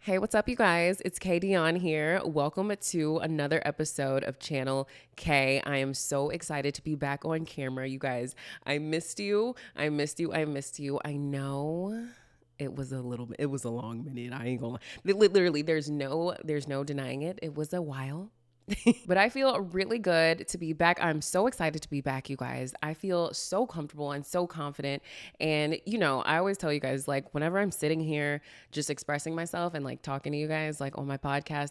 Hey, what's up, you guys? It's Kay on here. Welcome to another episode of Channel K. I am so excited to be back on camera, you guys. I missed you. I missed you. I missed you. I know it was a long minute. I ain't gonna lie. Literally, there's no denying it. It was a while. But I feel really good to be back. I'm so excited to be back, you guys. I feel so comfortable and so confident. And, I always tell you guys, like, whenever I'm sitting here just expressing myself and like talking to you guys, like on my podcast,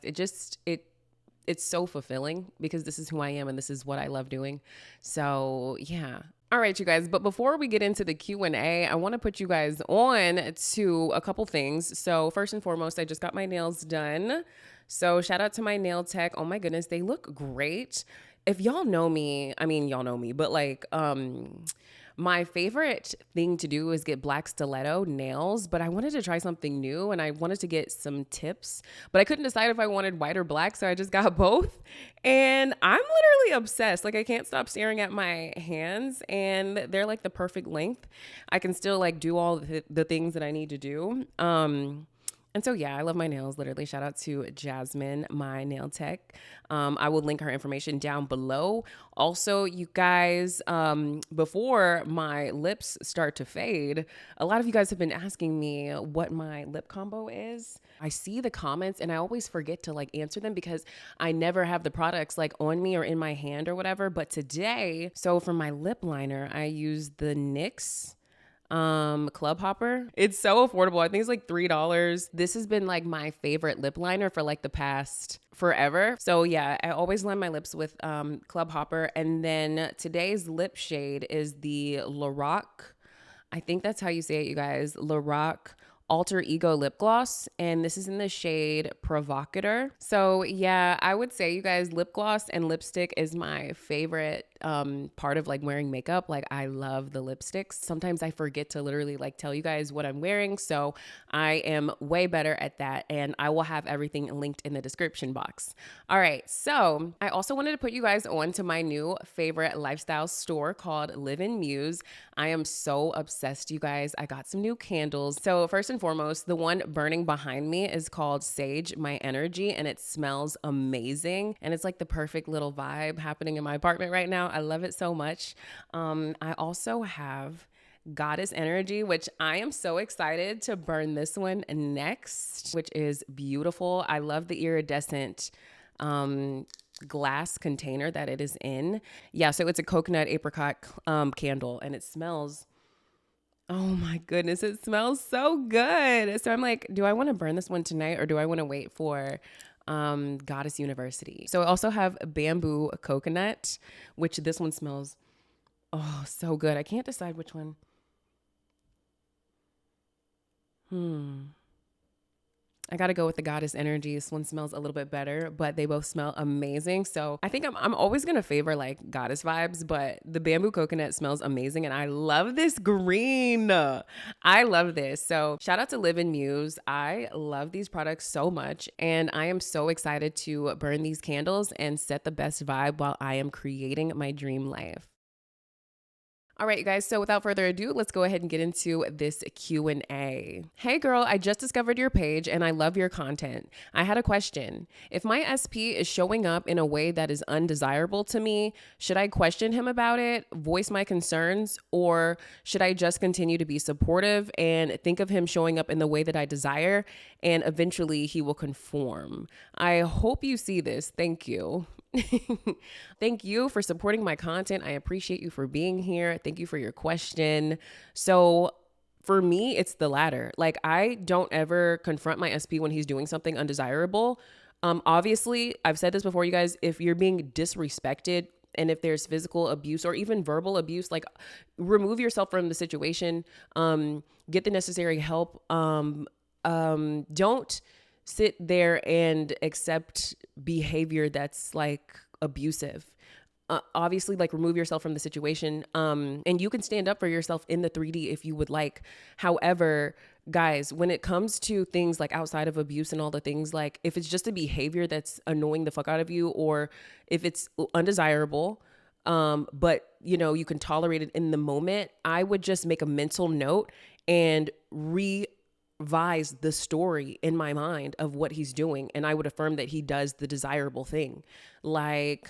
it's so fulfilling because this is who I am and this is what I love doing. So, yeah. All right, you guys. But before we get into the Q&A, I want to put you guys on to a couple things. So first and foremost, I just got my nails done. So shout out to my nail tech. Oh my goodness, they look great. If y'all know me, I mean, y'all know me, but like, my favorite thing to do is get black stiletto nails, but I wanted to try something new and I wanted to get some tips, but I couldn't decide if I wanted white or black. So I just got both and I'm literally obsessed. Like I can't stop staring at my hands and they're like the perfect length. I can still like do all the things that I need to do. And so, yeah, I love my nails, literally. Shout out to Jasmine, my nail tech. I will link her information down below. Also, you guys, before my lips start to fade, a lot of you guys have been asking me what my lip combo is. I see the comments and I always forget to like answer them because I never have the products like on me or in my hand or whatever. But today, so for my lip liner, I use the NYX Club Hopper. It's so affordable. I think it's like $3. This has been like my favorite lip liner for like the past forever. So yeah, I always line my lips with Club Hopper. And then today's lip shade is the Lorac. I think that's how you say it, you guys. Lorac Alter Ego lip gloss, and this is in the shade Provocateur. So yeah, I would say, you guys, lip gloss and lipstick is my favorite part of like wearing makeup. Like I love the lipsticks. Sometimes I forget to literally like tell you guys what I'm wearing, so I am way better at that, and I will have everything linked in the description box. All right, so I also wanted to put you guys on to my new favorite lifestyle store called Live in Muse. I am so obsessed, you guys. I got some new candles. So first and foremost, the one burning behind me is called Sage My Energy, and it smells amazing. And it's like the perfect little vibe happening in my apartment right now. I love it so much. I also have Goddess Energy, which I am so excited to burn this one next, which is beautiful. I love the iridescent glass container that it is in. Yeah, so it's a coconut apricot candle, and it smells, oh my goodness, it smells so good. So I'm like, do I want to burn this one tonight or do I want to wait for Goddess University? So I also have bamboo coconut, which this one smells, oh, so good. I can't decide which one. I got to go with the Goddess Energy. This one smells a little bit better, but they both smell amazing. So I think I'm always going to favor like Goddess vibes, but the bamboo coconut smells amazing. And I love this green. I love this. So shout out to Live in Muse. I love these products so much. And I am so excited to burn these candles and set the best vibe while I am creating my dream life. All right, you guys, so without further ado, let's go ahead and get into this Q&A. Hey girl, I just discovered your page and I love your content. I had a question. If my SP is showing up in a way that is undesirable to me, should I question him about it, voice my concerns, or should I just continue to be supportive and think of him showing up in the way that I desire and eventually he will conform? I hope you see this. Thank you. Thank you for supporting my content. I appreciate you for being here. Thank you for your question. So for me, it's the latter. Like I don't ever confront my SP when he's doing something undesirable. Obviously, I've said this before, you guys, if you're being disrespected and if there's physical abuse or even verbal abuse, like remove yourself from the situation, get the necessary help. Don't sit there and accept behavior that's like abusive. Obviously, like remove yourself from the situation. And you can stand up for yourself in the 3D if you would like. However, guys, when it comes to things like outside of abuse and all the things, like if it's just a behavior that's annoying the fuck out of you, or if it's undesirable, but you can tolerate it in the moment, I would just make a mental note and revise the story in my mind of what he's doing, and I would affirm that he does the desirable thing. Like,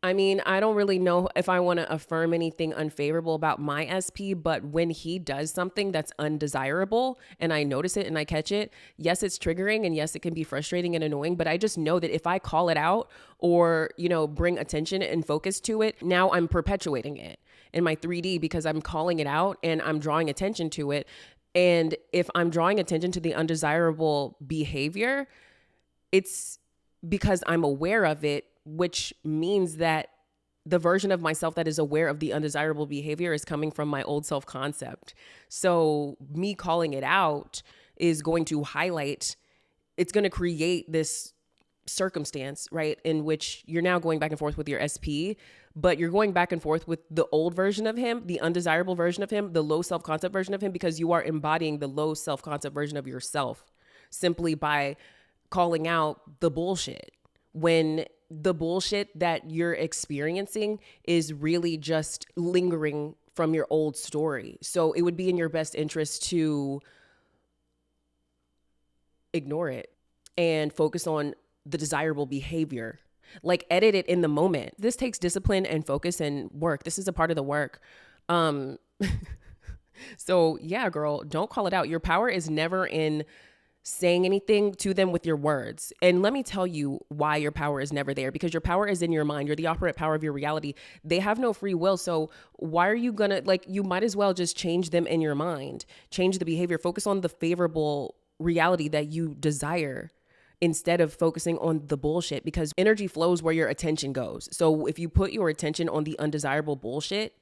I mean, I don't really know if I want to affirm anything unfavorable about my SP, but when he does something that's undesirable and I notice it and I catch it, yes, it's triggering, and yes, it can be frustrating and annoying, but I just know that if I call it out or, bring attention and focus to it, now I'm perpetuating it in my 3D because I'm calling it out and I'm drawing attention to it. And if I'm drawing attention to the undesirable behavior, it's because I'm aware of it, which means that the version of myself that is aware of the undesirable behavior is coming from my old self-concept. So me calling it out is going to highlight, it's going to create this circumstance, right, in which you're now going back and forth with your SP, but you're going back and forth with the old version of him, the undesirable version of him, the low self-concept version of him, because you are embodying the low self-concept version of yourself simply by calling out the bullshit, when the bullshit that you're experiencing is really just lingering from your old story. So it would be in your best interest to ignore it and focus on the desirable behavior. Like, edit it in the moment. This takes discipline and focus and work. This is a part of the work. So yeah, girl, don't call it out. Your power is never in saying anything to them with your words. And let me tell you why your power is never there, because your power is in your mind. You're the operant power of your reality. They have no free will. So why are you gonna, you might as well just change them in your mind, change the behavior, focus on the favorable reality that you desire instead of focusing on the bullshit, because energy flows where your attention goes. So if you put your attention on the undesirable bullshit,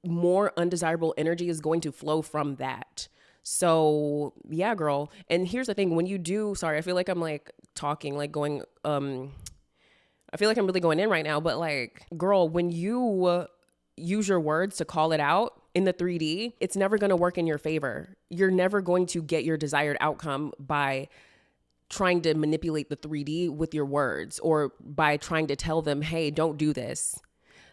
more undesirable energy is going to flow from that. So yeah, girl. And here's the thing, when you do, sorry, I feel like I'm talking, going, I feel like I'm really going in right now, but girl, when you use your words to call it out in the 3D, it's never going to work in your favor. You're never going to get your desired outcome by trying to manipulate the 3D with your words, or by trying to tell them, hey, don't do this.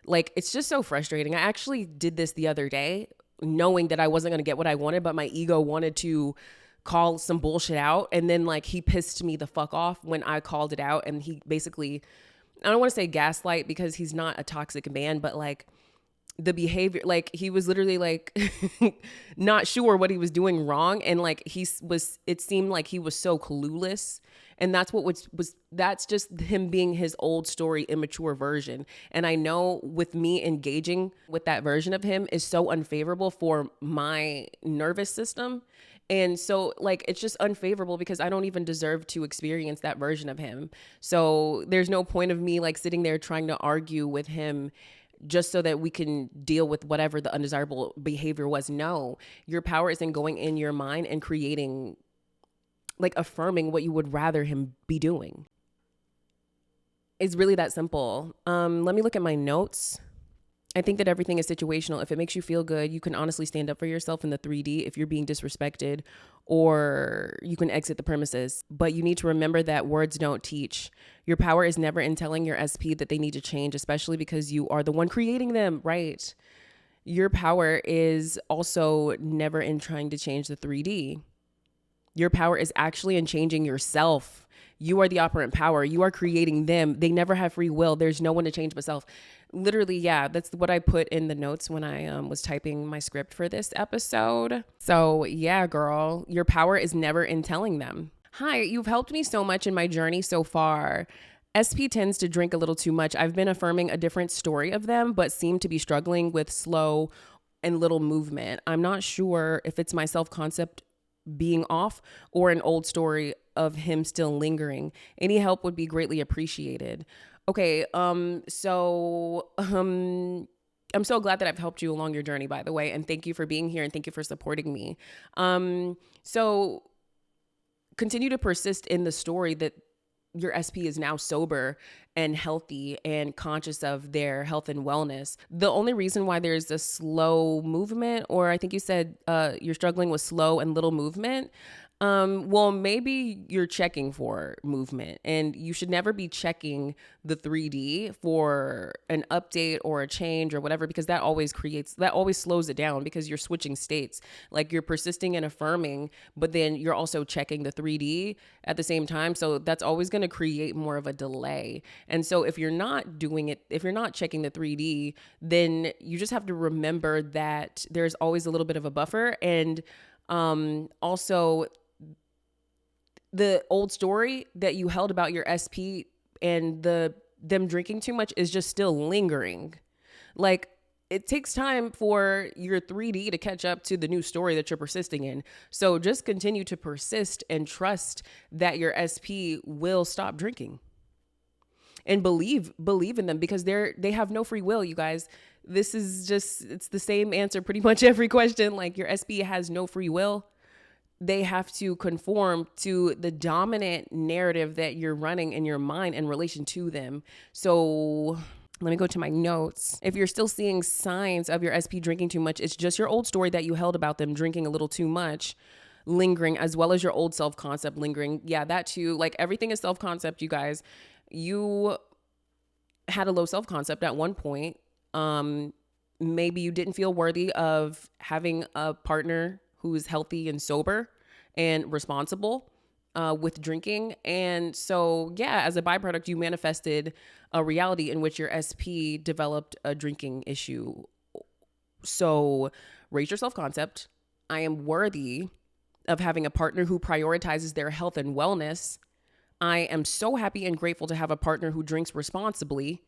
It's just so frustrating. I actually did this the other day, knowing that I wasn't going to get what I wanted, but my ego wanted to call some bullshit out. And then he pissed me the fuck off when I called it out. And he basically, I don't want to say gaslight because he's not a toxic man, but the behavior, he was literally not sure what he was doing wrong. And it seemed like he was so clueless. And that's what that's just him being his old story, immature version. And I know with me engaging with that version of him is so unfavorable for my nervous system. And so it's just unfavorable because I don't even deserve to experience that version of him. So there's no point of me sitting there trying to argue with him just so that we can deal with whatever the undesirable behavior was. No, your power is in going in your mind and creating, affirming what you would rather him be doing. It's really that simple. Let me look at my notes. I think that everything is situational. If it makes you feel good, you can honestly stand up for yourself in the 3D if you're being disrespected, or you can exit the premises. But you need to remember that words don't teach. Your power is never in telling your SP that they need to change, especially because you are the one creating them, right? Your power is also never in trying to change the 3D. Your power is actually in changing yourself. You are the operant power. You are creating them. They never have free will. There's no one to change but self. Literally, yeah, that's what I put in the notes when I was typing my script for this episode. So yeah, girl, your power is never in telling them. Hi, you've helped me so much in my journey so far. SP tends to drink a little too much. I've been affirming a different story of them, but seem to be struggling with slow and little movement. I'm not sure if it's my self-concept being off or an old story of him still lingering. Any help would be greatly appreciated. Okay, I'm so glad that I've helped you along your journey, by the way, and thank you for being here and thank you for supporting me. So continue to persist in the story that your SP is now sober and healthy and conscious of their health and wellness. The only reason why there's a slow movement, or I think you said you're struggling with slow and little movement, Well, maybe you're checking for movement, and you should never be checking the 3D for an update or a change or whatever, because that always slows it down, because you're switching states. Like, you're persisting and affirming, but then you're also checking the 3D at the same time. So that's always going to create more of a delay. And so if you're not doing it, if you're not checking the 3D, then you just have to remember that there's always a little bit of a buffer. And also, the old story that you held about your SP and them drinking too much is just still lingering. Like, it takes time for your 3D to catch up to the new story that you're persisting in. So just continue to persist and trust that your SP will stop drinking. And believe in them, because they have no free will, you guys. This is just, it's the same answer pretty much every question. Like, your SP has no free will. They have to conform to the dominant narrative that you're running in your mind in relation to them. So let me go to my notes. If you're still seeing signs of your SP drinking too much, it's just your old story that you held about them drinking a little too much lingering, as well as your old self-concept lingering. Yeah, that too. Like, everything is self-concept, you guys. You had a low self-concept at one point. Maybe you didn't feel worthy of having a partner who's healthy and sober and responsible with drinking. And so, yeah, as a byproduct, you manifested a reality in which your SP developed a drinking issue. So raise your self-concept. I am worthy of having a partner who prioritizes their health and wellness. I am so happy and grateful to have a partner who drinks responsibly.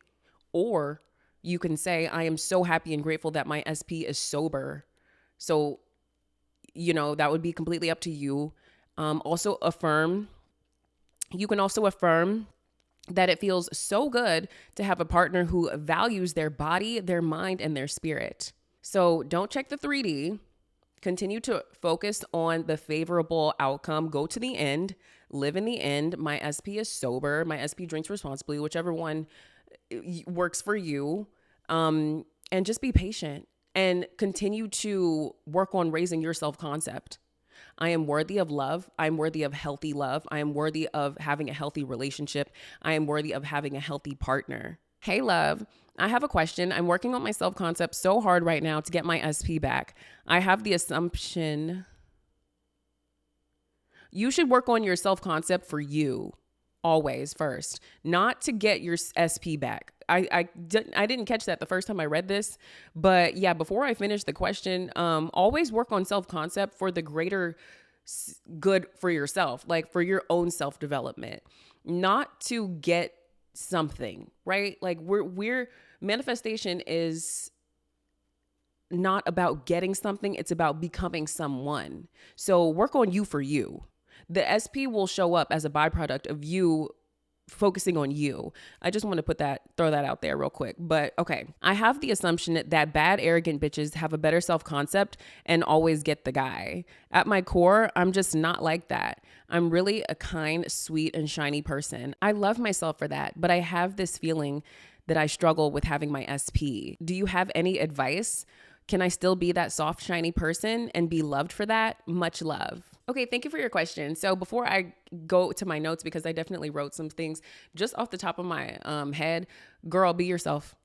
Or you can say, I am so happy and grateful that my SP is sober. So, that would be completely up to you. Also affirm. You can also affirm that it feels so good to have a partner who values their body, their mind, and their spirit. So don't check the 3D. Continue to focus on the favorable outcome. Go to the end. Live in the end. My SP is sober. My SP drinks responsibly, whichever one works for you. And just be patient. And continue to work on raising your self-concept. I am worthy of love. I am worthy of healthy love. I am worthy of having a healthy relationship. I am worthy of having a healthy partner. Hey, love, I have a question. I'm working on my self-concept so hard right now to get my SP back. I have the assumption you should work on your self-concept for you always first, not to get your SP back. I didn't catch that the first time I read this, but yeah, before I finish the question, always work on self-concept for the greater good for yourself, like for your own self-development, not to get something, right? Like, we're manifestation is not about getting something. It's about becoming someone. So work on you for you. The SP will show up as a byproduct of you focusing on you. I just want to throw that out there real quick. But okay, I have the assumption that bad, arrogant bitches have a better self-concept and always get the guy. At my core, I'm just not like that. I'm really a kind, sweet, and shiny person. I love myself for that, but I have this feeling that I struggle with having my SP. Do you have any advice? Can I still be that soft, shiny person and be loved for that? Much love. Okay, thank you for your question. So before I go to my notes, because I definitely wrote some things just off the top of my head, girl, be yourself.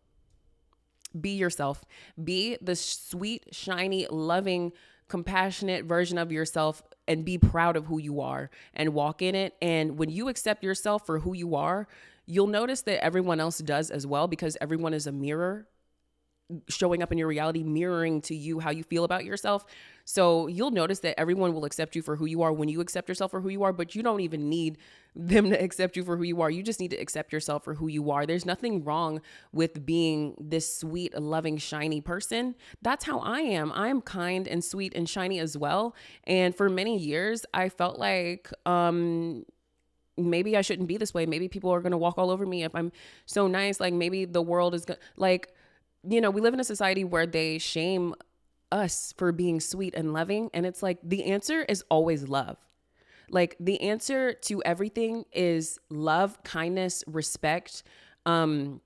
Be yourself. Be the sweet, shiny, loving, compassionate version of yourself, and be proud of who you are and walk in it. And when you accept yourself for who you are, you'll notice that everyone else does as well, because everyone is a mirror showing up in your reality, mirroring to you how you feel about yourself. So you'll notice that everyone will accept you for who you are when you accept yourself for who you are, but you don't even need them to accept you for who you are. You just need to accept yourself for who you are. There's nothing wrong with being this sweet, loving, shiny person. That's how I am. I'm kind and sweet and shiny as well. And for many years, I felt like, maybe I shouldn't be this way. Maybe people are going to walk all over me if I'm so nice. Like, maybe the world is like, we live in a society where they shame us for being sweet and loving. And it's like, the answer is always love. Like, the answer to everything is love, kindness, respect, empathy,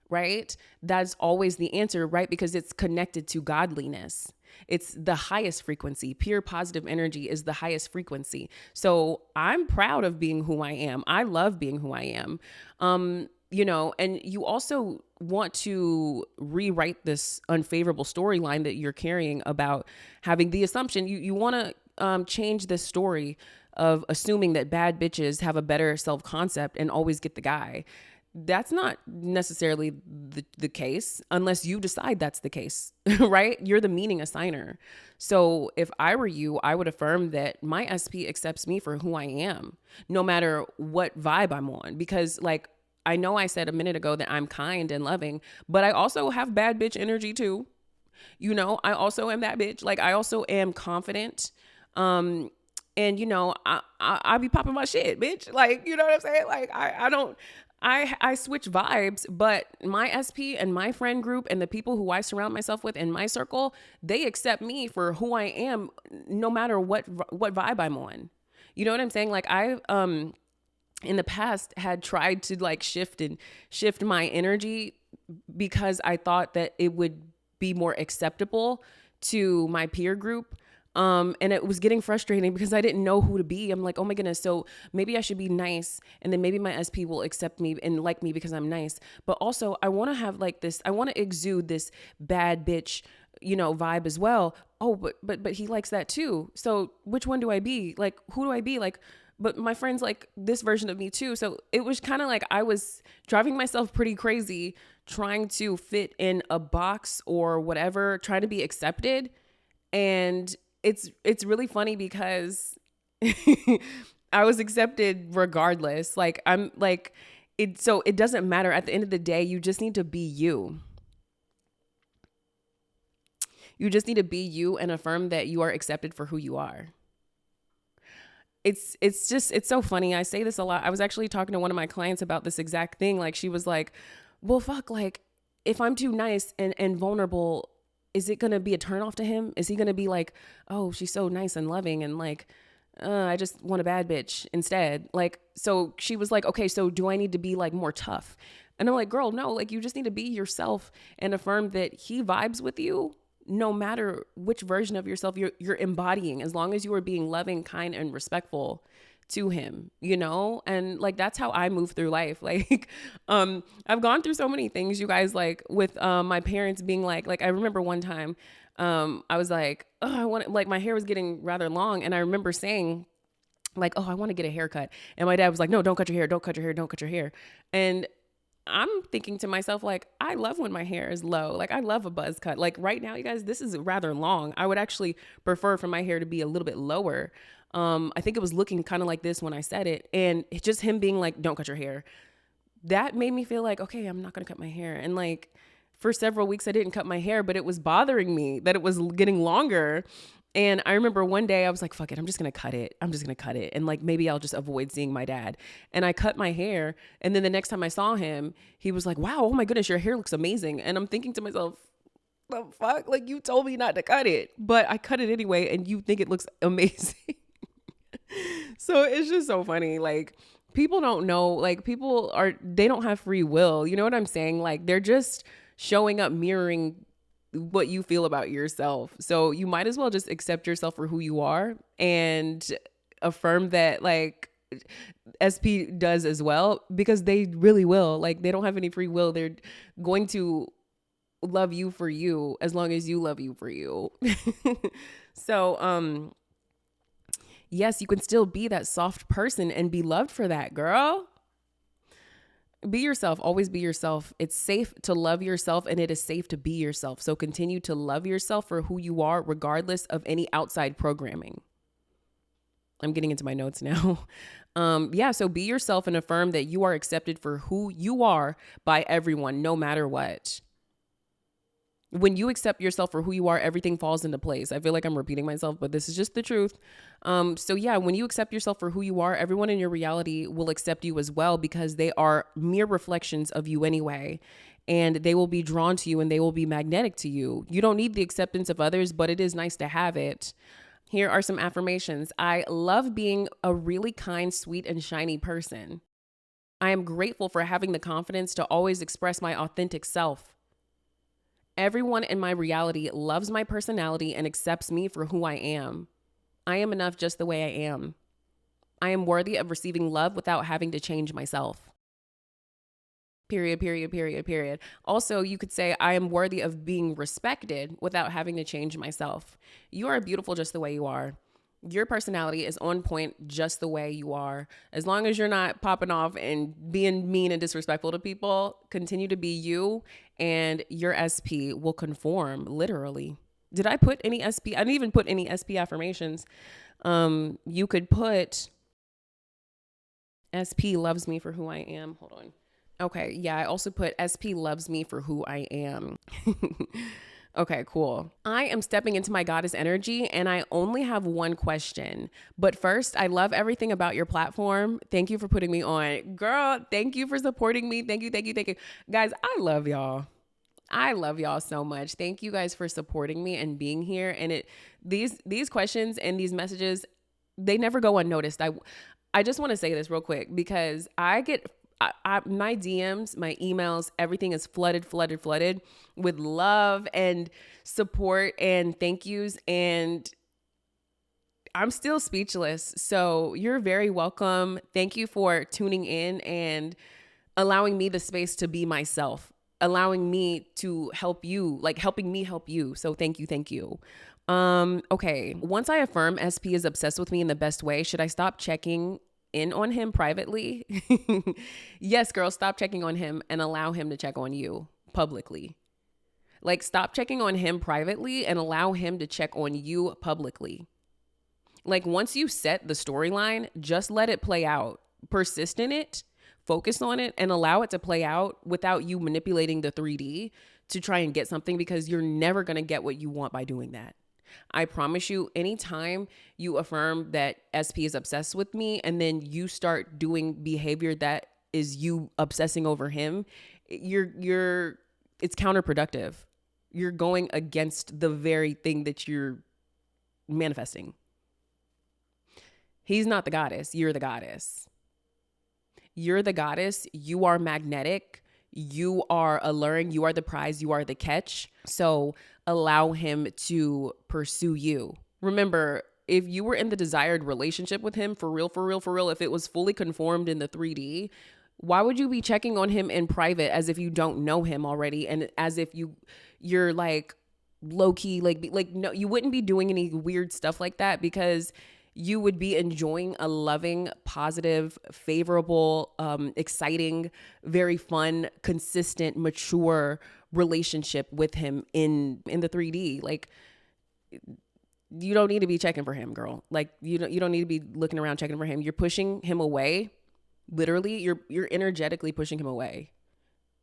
right? That's always the answer, right? Because it's connected to godliness. It's the highest frequency. Pure positive energy is the highest frequency. So I'm proud of being who I am. I love being who I am. And you also want to rewrite this unfavorable storyline that you're carrying about having the assumption. You want to change this story of assuming that bad bitches have a better self-concept and always get the guy. That's not necessarily the case unless you decide that's the case, right? You're the meaning assigner. So if I were you, I would affirm that my SP accepts me for who I am, no matter what vibe I'm on. Because like, I know I said a minute ago that I'm kind and loving, but I also have bad bitch energy too. I also am that bitch. Like I also am confident. I be popping my shit, bitch. Like, you know what I'm saying? Like I switch vibes, but my SP and my friend group and the people who I surround myself with in my circle, they accept me for who I am, no matter what vibe I'm on. You know what I'm saying? Like I, in the past had tried to like shift my energy because I thought that it would be more acceptable to my peer group. And it was getting frustrating because I didn't know who to be. I'm like, oh my goodness. So maybe I should be nice. And then maybe my SP will accept me and like me because I'm nice. But also I want to have like this, I want to exude this bad bitch, vibe as well. Oh, but he likes that too. So which one do I be? Like, who do I be? Like, but my friends like this version of me too. So it was kind of like I was driving myself pretty crazy trying to fit in a box or whatever, trying to be accepted. And it's really funny because I was accepted regardless. Like I'm like so it doesn't matter. At the end of the day, you just need to be you. You just need to be you and affirm that you are accepted for who you are. It's so funny. I say this a lot. I was actually talking to one of my clients about this exact thing. Like she was like, well, fuck, like if I'm too nice and vulnerable, is it going to be a turnoff to him? Is he going to be like, oh, she's so nice and loving and like, I just want a bad bitch instead. Like, so she was like, okay, so do I need to be like more tough? And I'm like, girl, no, like you just need to be yourself and affirm that he vibes with you no matter which version of yourself you're embodying, as long as you are being loving, kind, and respectful to him, and like that's how I move through life. Like I've gone through so many things, you guys, like with my parents being like I remember one time I was like, oh, I want, like my hair was getting rather long, and I remember saying like, oh, I want to get a haircut, and my dad was like, no, don't cut your hair, don't cut your hair, don't cut your hair. And I'm thinking to myself, like, I love when my hair is low. Like, I love a buzz cut. Like right now, you guys, this is rather long. I would actually prefer for my hair to be a little bit lower. I think it was looking kind of like this when I said it. And it's just him being like, don't cut your hair. That made me feel like, okay, I'm not going to cut my hair. And like for several weeks, I didn't cut my hair, but it was bothering me that it was getting longer. And I remember one day I was like, fuck it, I'm just going to cut it. I'm just going to cut it. And like, maybe I'll just avoid seeing my dad. And I cut my hair. And then the next time I saw him, he was like, wow, oh my goodness, your hair looks amazing. And I'm thinking to myself, the fuck? Like you told me not to cut it, but I cut it anyway. And you think it looks amazing. So it's just so funny. Like people don't know, like they don't have free will. You know what I'm saying? Like they're just showing up mirroring what you feel about yourself. So you might as well just accept yourself for who you are and affirm that like SP does as well, because they really will. Like they don't have any free will. They're going to love you for you as long as you love you for you. So, yes, you can still be that soft person and be loved for that, girl. Be yourself. Always be yourself. It's safe to love yourself and it is safe to be yourself. So continue to love yourself for who you are, regardless of any outside programming. I'm getting into my notes now. So be yourself and affirm that you are accepted for who you are by everyone, no matter what. When you accept yourself for who you are, everything falls into place. I feel like I'm repeating myself, but this is just the truth. When you accept yourself for who you are, everyone in your reality will accept you as well, because they are mere reflections of you anyway. And they will be drawn to you and they will be magnetic to you. You don't need the acceptance of others, but it is nice to have it. Here are some affirmations. I love being a really kind, sweet, and shiny person. I am grateful for having the confidence to always express my authentic self. Everyone in my reality loves my personality and accepts me for who I am. I am enough just the way I am. I am worthy of receiving love without having to change myself. Period, period, period, period. Also, you could say, I am worthy of being respected without having to change myself. You are beautiful just the way you are. Your personality is on point just the way you are. As long as you're not popping off and being mean and disrespectful to people, continue to be you, and your SP will conform, literally. Did I put any SP? I didn't even put any SP affirmations. You could put SP loves me for who I am. Hold on. Okay, yeah, I also put SP loves me for who I am. Okay, cool. I am stepping into my goddess energy and I only have one question. But first, I love everything about your platform. Thank you for putting me on. Girl, thank you for supporting me. Thank you, thank you, thank you. Guys, I love y'all. I love y'all so much. Thank you guys for supporting me and being here. And these questions and these messages, they never go unnoticed. I just want to say this real quick because I get my DMs, my emails, everything is flooded with love and support and thank yous. And I'm still speechless. So you're very welcome. Thank you for tuning in and allowing me the space to be myself, allowing me to help you, like helping me help you. So thank you. Thank you. Okay. Once I affirm SP is obsessed with me in the best way, should I stop checking in on him privately? Yes, girl, stop checking on him and allow him to check on you publicly. Like, stop checking on him privately and allow him to check on you publicly. Like, once you set the storyline, just let it play out. Persist in it, focus on it, and allow it to play out without you manipulating the 3D to try and get something, because you're never going to get what you want by doing that. I promise you, anytime you affirm that SP is obsessed with me and then you start doing behavior that is you obsessing over him, it's counterproductive. You're going against the very thing that you're manifesting. He's not the goddess. You're the goddess. You're the goddess. You are magnetic. You are alluring. You are the prize. You are the catch. So allow him to pursue you. Remember, if you were in the desired relationship with him, for real, if it was fully conformed in the 3D, why would you be checking on him in private as if you don't know him already? And as if you're like low key, like no, you wouldn't be doing any weird stuff like that, because you would be enjoying a loving, positive, favorable, exciting, very fun, consistent, mature relationship with him in the 3D. Like, you don't need to be checking for him, girl. Like, you don't need to be looking around checking for him. You're pushing him away. Literally, you're energetically pushing him away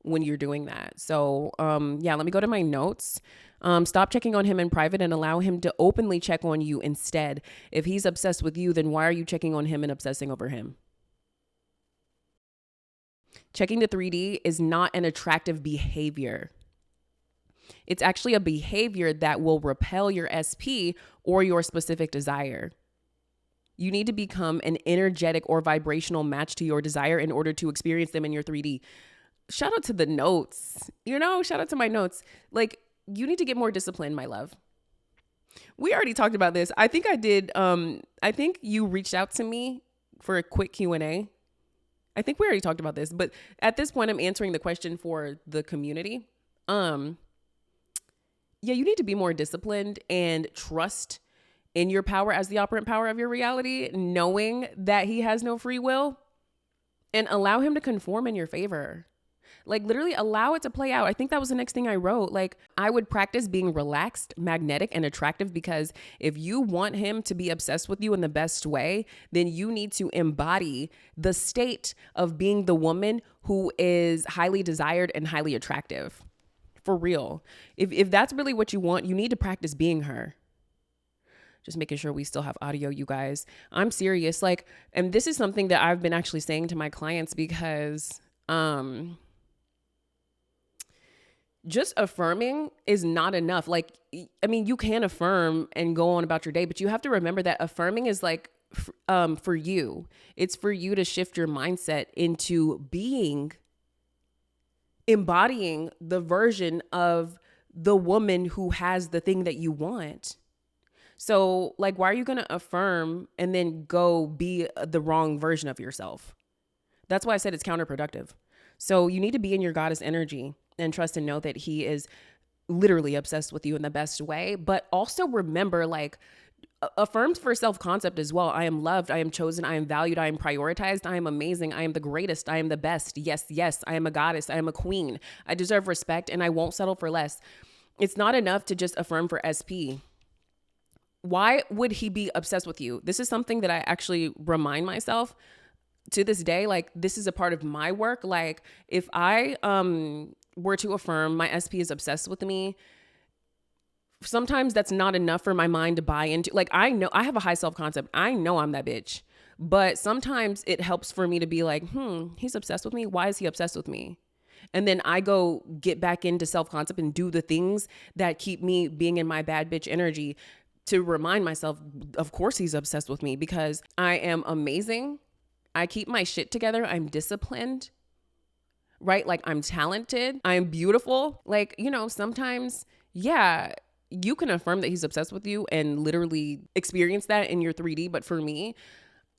when you're doing that. So, yeah, let me go to my notes. Stop checking on him in private and allow him to openly check on you instead. If he's obsessed with you, then why are you checking on him and obsessing over him? Checking the 3D is not an attractive behavior. It's actually a behavior that will repel your SP or your specific desire. You need to become an energetic or vibrational match to your desire in order to experience them in your 3D. Shout out to the notes, shout out to my notes. Like, you need to get more disciplined, my love. We already talked about this. I think I did. I think you reached out to me for a quick Q&A. I think we already talked about this, but at this point I'm answering the question for the community. Yeah, you need to be more disciplined and trust in your power as the operant power of your reality, knowing that he has no free will, and allow him to conform in your favor. Like, literally allow it to play out. I think that was the next thing I wrote. Like, I would practice being relaxed, magnetic, and attractive, because if you want him to be obsessed with you in the best way, then you need to embody the state of being the woman who is highly desired and highly attractive. For real. If that's really what you want, you need to practice being her. Just making sure we still have audio, you guys. I'm serious. Like, and this is something that I've been actually saying to my clients, because just affirming is not enough. Like, I mean, you can affirm and go on about your day, but you have to remember that affirming is like, for you. It's for you to shift your mindset into embodying the version of the woman who has the thing that you want. So, like, why are you going to affirm and then go be the wrong version of yourself? That's why I said it's counterproductive. So you need to be in your goddess energy and trust and know that he is literally obsessed with you in the best way. But also remember, like, affirmed for self-concept as well. I am loved. I am chosen. I am valued. I am prioritized. I am amazing. I am the greatest. I am the best. Yes, yes. I am a goddess. I am a queen. I deserve respect and I won't settle for less. It's not enough to just affirm for SP. Why would he be obsessed with you? This is something that I actually remind myself to this day. Like, this is a part of my work. Like, if I were to affirm my SP is obsessed with me, sometimes that's not enough for my mind to buy into. Like, I know I have a high self-concept. I know I'm that bitch. But sometimes it helps for me to be like, he's obsessed with me. Why is he obsessed with me? And then I go get back into self-concept and do the things that keep me being in my bad bitch energy to remind myself, of course he's obsessed with me because I am amazing. I keep my shit together. I'm disciplined, right? Like, I'm talented. I'm beautiful. Like, you know, sometimes, yeah, you can affirm that he's obsessed with you and literally experience that in your 3D. But for me,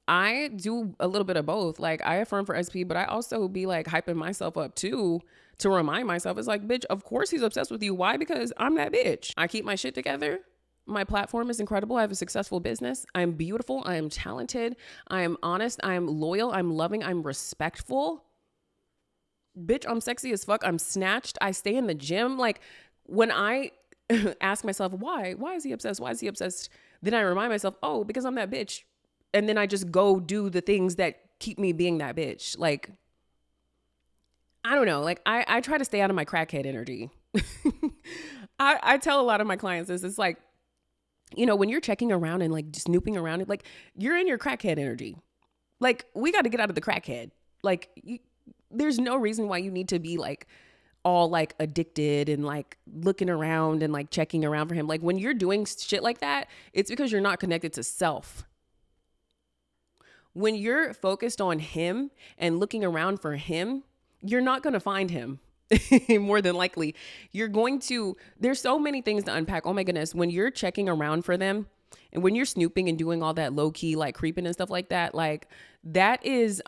I do a little bit of both. Like, I affirm for SP, but I also be like hyping myself up too to remind myself, it's like, bitch, of course he's obsessed with you. Why? Because I'm that bitch. I keep my shit together. My platform is incredible. I have a successful business. I'm beautiful. I am talented. I am honest. I am loyal. I'm loving. I'm respectful. Bitch, I'm sexy as fuck. I'm snatched. I stay in the gym. Like, when I ask myself, why is he obsessed? Why is he obsessed? Then I remind myself, oh, because I'm that bitch. And then I just go do the things that keep me being that bitch. Like, I don't know. Like, I try to stay out of my crackhead energy. I tell a lot of my clients this. It's like, you know, when you're checking around and like snooping around, like, you're in your crackhead energy. Like, we got to get out of the crackhead. Like, there's no reason why you need to be like all like addicted and like looking around and like checking around for him. Like, when you're doing shit like that, it's because you're not connected to self. When you're focused on him and looking around for him, you're not going to find him. More than likely, there's so many things to unpack. Oh my goodness. When you're checking around for them and when you're snooping and doing all that low key, like creeping and stuff like that, like, that is,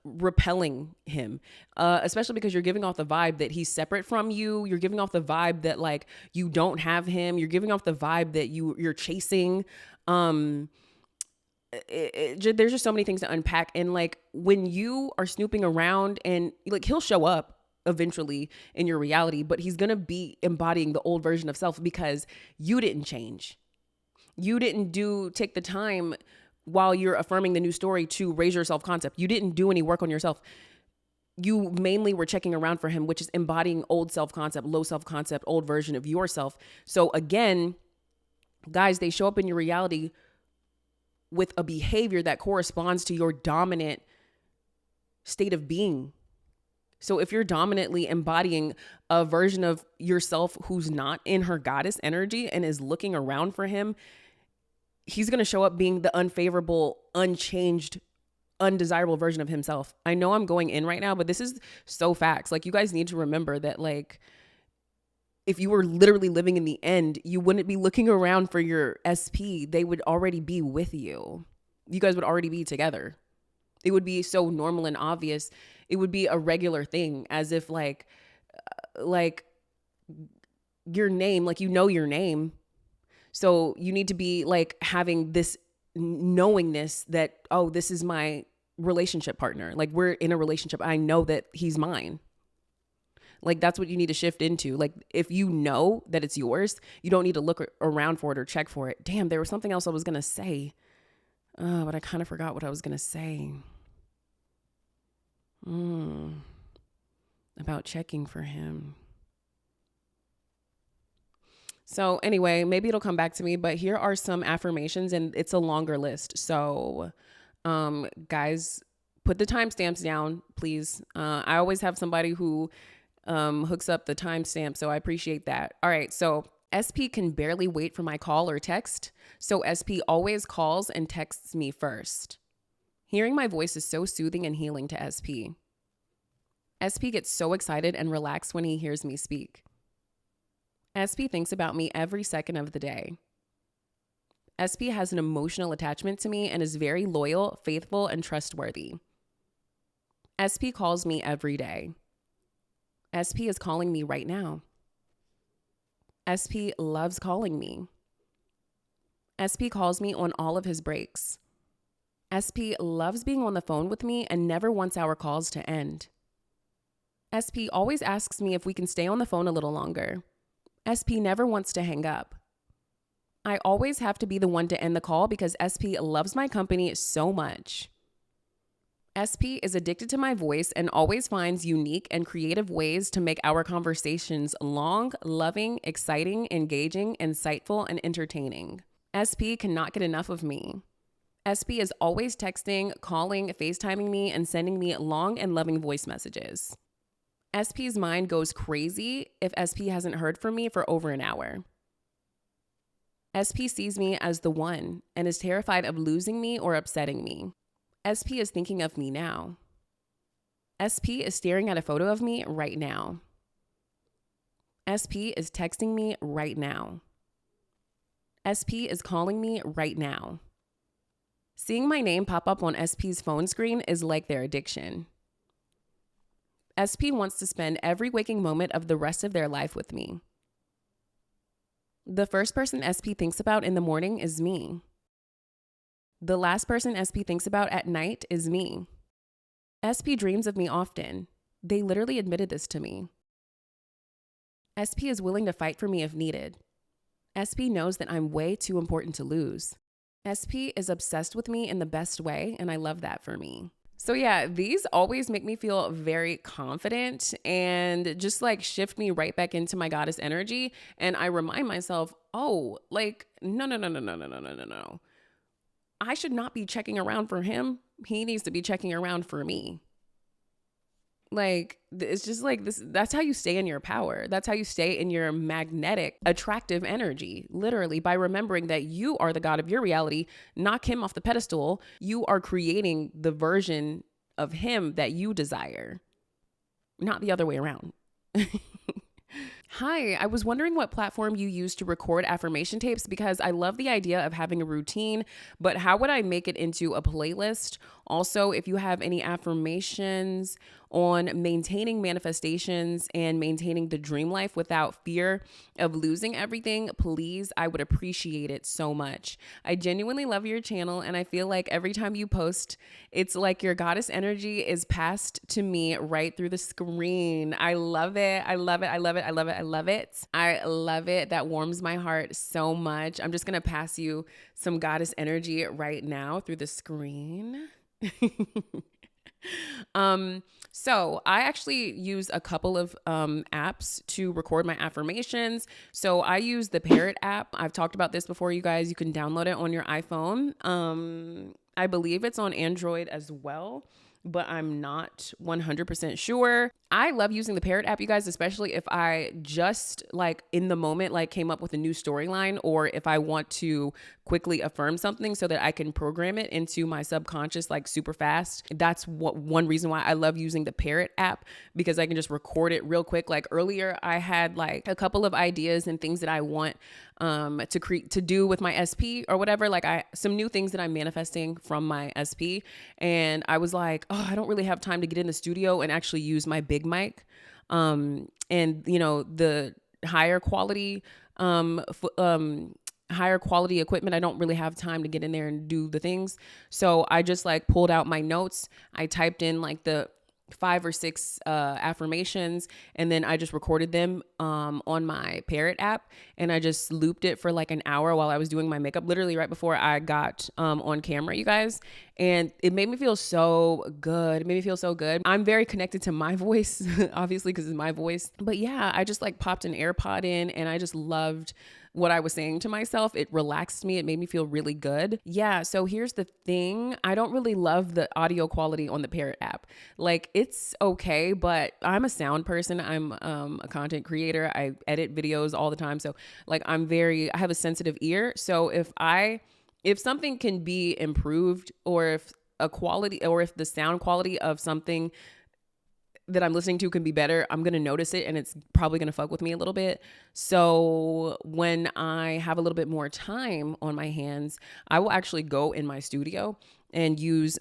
repelling him, especially because you're giving off the vibe that he's separate from you. You're giving off the vibe that like you don't have him. You're giving off the vibe that you're chasing. There's just so many things to unpack. And like, when you are snooping around and like, he'll show up eventually in your reality, but he's going to be embodying the old version of self because you didn't change. You didn't take the time while you're affirming the new story to raise your self-concept. You didn't do any work on yourself. You mainly were checking around for him, which is embodying old self-concept, low self-concept, old version of yourself. So again, guys, they show up in your reality with a behavior that corresponds to your dominant state of being. So if you're dominantly embodying a version of yourself who's not in her goddess energy and is looking around for him, he's going to show up being the unfavorable, unchanged, undesirable version of himself. I know I'm going in right now, but this is so facts. Like, you guys need to remember that, like, if you were literally living in the end, you wouldn't be looking around for your SP. They would already be with you. You guys would already be together. It would be so normal and obvious. It would be a regular thing, as if like your name, like, you know your name. So you need to be like having this knowingness that, oh, this is my relationship partner. Like, we're in a relationship. I know that he's mine. Like, that's what you need to shift into. Like, if you know that it's yours, you don't need to look around for it or check for it. Damn, there was something else I was going to say. But I kind of forgot what I was going to say. About checking for him. So anyway, maybe it'll come back to me, but here are some affirmations and it's a longer list. So, guys, put the timestamps down, please. I always have somebody who hooks up the timestamp, so I appreciate that. All right, so SP can barely wait for my call or text, so SP always calls and texts me first. Hearing my voice is so soothing and healing to SP. SP gets so excited and relaxed when he hears me speak. SP thinks about me every second of the day. SP has an emotional attachment to me and is very loyal, faithful, and trustworthy. SP calls me every day. SP is calling me right now. SP loves calling me. SP calls me on all of his breaks. SP loves being on the phone with me and never wants our calls to end. SP always asks me if we can stay on the phone a little longer. SP never wants to hang up. I always have to be the one to end the call because SP loves my company so much. SP is addicted to my voice and always finds unique and creative ways to make our conversations long, loving, exciting, engaging, insightful, and entertaining. SP cannot get enough of me. SP is always texting, calling, FaceTiming me, and sending me long and loving voice messages. SP's mind goes crazy if SP hasn't heard from me for over an hour. SP sees me as the one and is terrified of losing me or upsetting me. SP is thinking of me now. SP is staring at a photo of me right now. SP is texting me right now. SP is calling me right now. Seeing my name pop up on SP's phone screen is like their addiction. SP wants to spend every waking moment of the rest of their life with me. The first person SP thinks about in the morning is me. The last person SP thinks about at night is me. SP dreams of me often. They literally admitted this to me. SP is willing to fight for me if needed. SP knows that I'm way too important to lose. SP is obsessed with me in the best way, and I love that for me. So yeah, these always make me feel very confident and just like shift me right back into my goddess energy. And I remind myself, oh, like, no. I should not be checking around for him. He needs to be checking around for me. Like, it's just like this. That's how you stay in your power. That's how you stay in your magnetic, attractive energy, literally by remembering that you are the god of your reality. Knock him off the pedestal. You are creating the version of him that you desire, not the other way around. Hi, I was wondering what platform you use to record affirmation tapes because I love the idea of having a routine, but how would I make it into a playlist? Also, if you have any affirmations on maintaining manifestations and maintaining the dream life without fear of losing everything, please, I would appreciate it so much. I genuinely love your channel, and I feel like every time you post, it's like your goddess energy is passed to me right through the screen. I love it. I love it. I love it. I love it. I love it. I love it. That warms my heart so much. I'm just going to pass you some goddess energy right now through the screen. So I actually use a couple of apps to record my affirmations. So I use the Parrot app. I've talked about this before, you guys. You can download it on your iPhone. I believe it's on Android as well, but I'm not 100% sure. I love using the Parrot app, you guys, especially if I just like in the moment, like came up with a new storyline, or if I want to quickly affirm something so that I can program it into my subconscious like super fast. That's one reason why I love using the Parrot app, because I can just record it real quick. Like earlier, I had like a couple of ideas and things that I want to do with my SP or whatever, like some new things that I'm manifesting from my SP. And I was like, oh, I don't really have time to get in the studio and actually use my big mic. And you know, the higher quality equipment, I don't really have time to get in there and do the things. So I just like pulled out my notes. I typed in like the 5 or 6 affirmations, and then I just recorded them on my Parrot app, and I just looped it for like an hour while I was doing my makeup, literally right before I got on camera, you guys. And it made me feel so good. It made me feel so good. I'm very connected to my voice, obviously, because it's my voice. But yeah, I just like popped an AirPod in, and I just loved what I was saying to myself. It relaxed me. It made me feel really good. Yeah. So here's the thing. I don't really love the audio quality on the Parrot app. Like, it's okay, but I'm a sound person. I'm a content creator. I edit videos all the time. So like I have a sensitive ear. So if something can be improved, or if the sound quality of something that I'm listening to can be better, I'm going to notice it and it's probably going to fuck with me a little bit. So when I have a little bit more time on my hands, I will actually go in my studio and use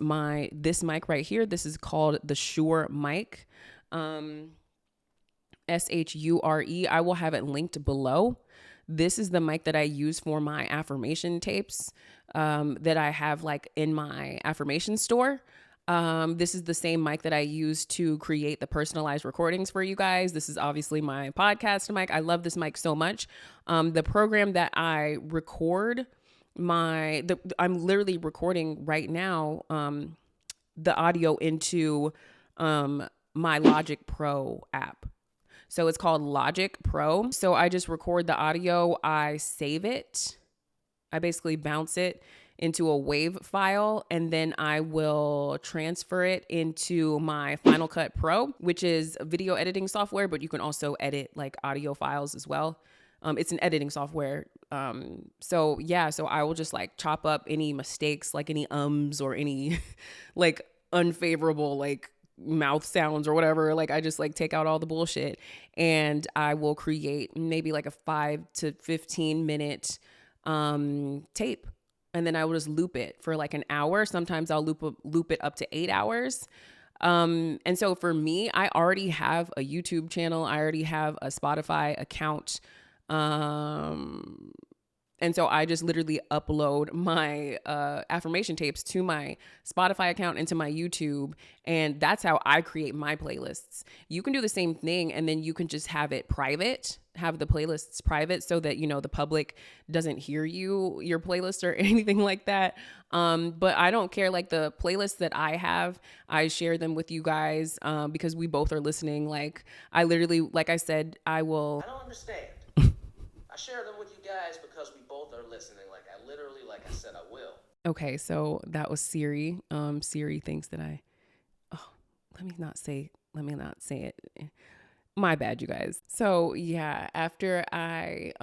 this mic right here. This is called the Shure mic. SHURE. I will have it linked below. This is the mic that I use for my affirmation tapes that I have like in my affirmation store. This is the same mic that I use to create the personalized recordings for you guys. This is obviously my podcast mic. I love this mic so much. The program that I record I'm literally recording right now the audio into my Logic Pro app. So it's called Logic Pro. So I just record the audio, I save it, I basically bounce it into a WAV file, and then I will transfer it into my Final Cut Pro, which is a video editing software, but you can also edit like audio files as well. It's an editing software. So I will just like chop up any mistakes, like any ums or any like unfavorable like mouth sounds or whatever. Like I just like take out all the bullshit and I will create maybe like a 5 to 15 minute tape. And then I will just loop it for like an hour. Sometimes I'll loop it up to 8 hours. And so for me, I already have a YouTube channel. I already have a Spotify account. And so I just literally upload my affirmation tapes to my Spotify account and to my YouTube. And that's how I create my playlists. You can do the same thing, and then you can just have it private, have the playlists private so that, you know, the public doesn't hear your playlist or anything like that. But I don't care. Like the playlists that I have, I share them with you guys because we both are listening. Like I literally, like I said, I don't understand. I share them with you guys because we both are listening. Like I said, I will. Okay, so that was Siri. Siri thinks that let me not say it. My bad, you guys. So yeah, after I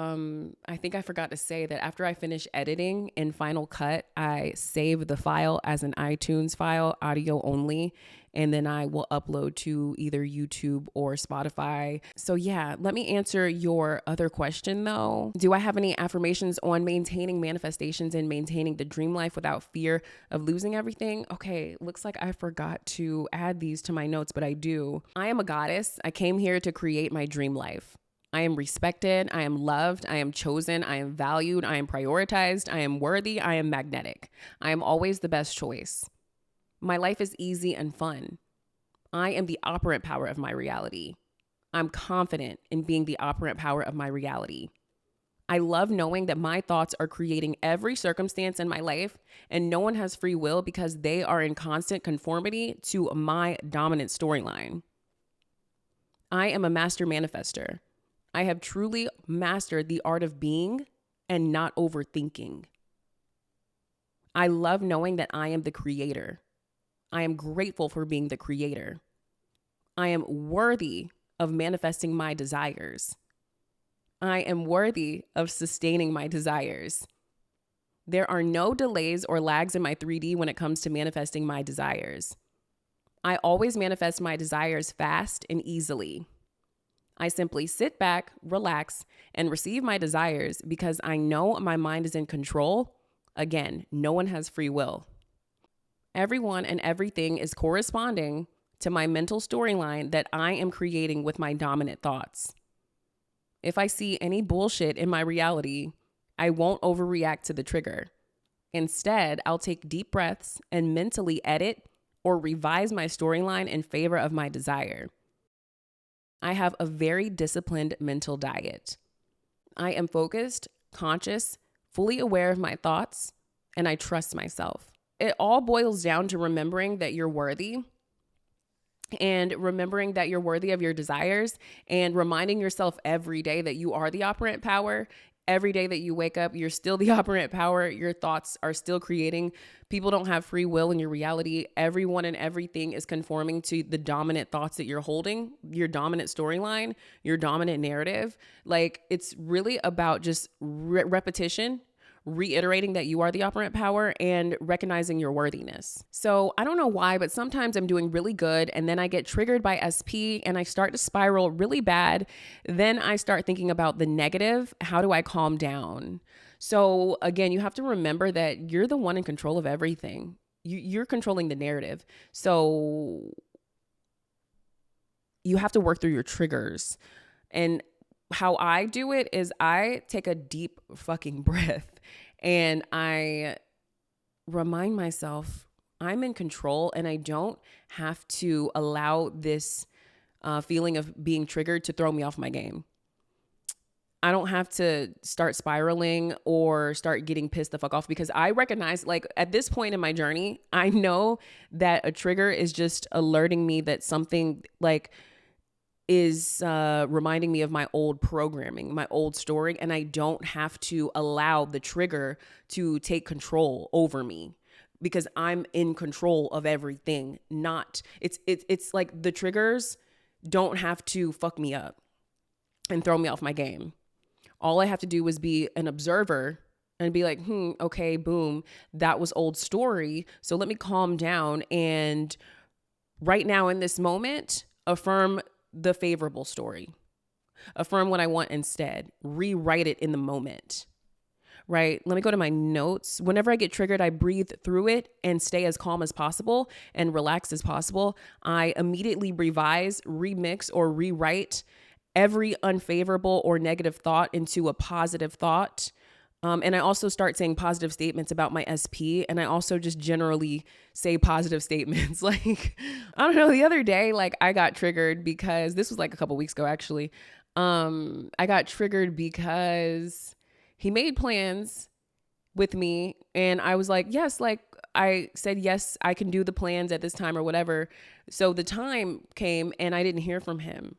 think I forgot to say that after I finish editing in Final Cut, I save the file as an iTunes file, audio only, and then I will upload to either YouTube or Spotify. So yeah, let me answer your other question though. Do I have any affirmations on maintaining manifestations and maintaining the dream life without fear of losing everything? Okay, looks like I forgot to add these to my notes, but I do. I am a goddess. I came here to create my dream life. I am respected. I am loved. I am chosen. I am valued. I am prioritized. I am worthy. I am magnetic. I am always the best choice. My life is easy and fun. I am the operant power of my reality. I'm confident in being the operant power of my reality. I love knowing that my thoughts are creating every circumstance in my life, and no one has free will because they are in constant conformity to my dominant storyline. I am a master manifester. I have truly mastered the art of being and not overthinking. I love knowing that I am the creator. I am grateful for being the creator. I am worthy of manifesting my desires. I am worthy of sustaining my desires. There are no delays or lags in my 3D when it comes to manifesting my desires. I always manifest my desires fast and easily. I simply sit back, relax, and receive my desires because I know my mind is in control. Again, no one has free will. Everyone and everything is corresponding to my mental storyline that I am creating with my dominant thoughts. If I see any bullshit in my reality, I won't overreact to the trigger. Instead, I'll take deep breaths and mentally edit or revise my storyline in favor of my desire. I have a very disciplined mental diet. I am focused, conscious, fully aware of my thoughts, and I trust myself. It all boils down to remembering that you're worthy and remembering that you're worthy of your desires and reminding yourself every day that you are the operant power. Every day that you wake up, you're still the operant power. Your thoughts are still creating. People don't have free will in your reality. Everyone and everything is conforming to the dominant thoughts that you're holding, your dominant storyline, your dominant narrative. Like it's really about just repetition, reiterating that you are the operant power and recognizing your worthiness. So I don't know why, but sometimes I'm doing really good and then I get triggered by SP and I start to spiral really bad. Then I start thinking about the negative. How do I calm down? So again, you have to remember that you're the one in control of everything. You're controlling the narrative. So you have to work through your triggers. And how I do it is I take a deep fucking breath and I remind myself I'm in control and I don't have to allow this feeling of being triggered to throw me off my game. I don't have to start spiraling or start getting pissed the fuck off, because I recognize, like, at this point in my journey, I know that a trigger is just alerting me that something like is reminding me of my old programming, my old story, and I don't have to allow the trigger to take control over me, because I'm in control of everything. It's like the triggers don't have to fuck me up and throw me off my game. All I have to do is be an observer and be like, okay, boom, that was old story. So let me calm down and right now in this moment, affirm the favorable story. Affirm what I want instead. Rewrite it in the moment, right? Let me go to my notes. Whenever I get triggered, I breathe through it and stay as calm as possible and relaxed as possible. I immediately revise, remix, or rewrite every unfavorable or negative thought into a positive thought. And I also start saying positive statements about my SP. And I also just generally say positive statements. Like, I don't know, the other day, like I got triggered because this was like a couple weeks ago, actually. I got triggered because he made plans with me and I was like, yes, like I said, yes, I can do the plans at this time or whatever. So the time came and I didn't hear from him.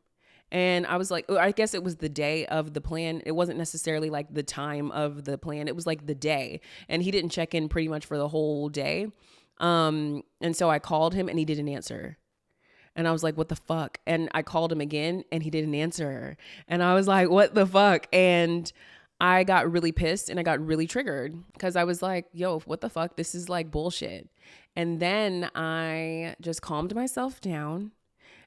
And I was like, I guess it was the day of the plan. It wasn't necessarily like the time of the plan. It was like the day. And he didn't check in pretty much for the whole day. And so I called him and he didn't answer. And I was like, what the fuck? And I called him again and he didn't answer. And I was like, what the fuck? And I got really pissed and I got really triggered because I was like, yo, what the fuck? This is like bullshit. And then I just calmed myself down.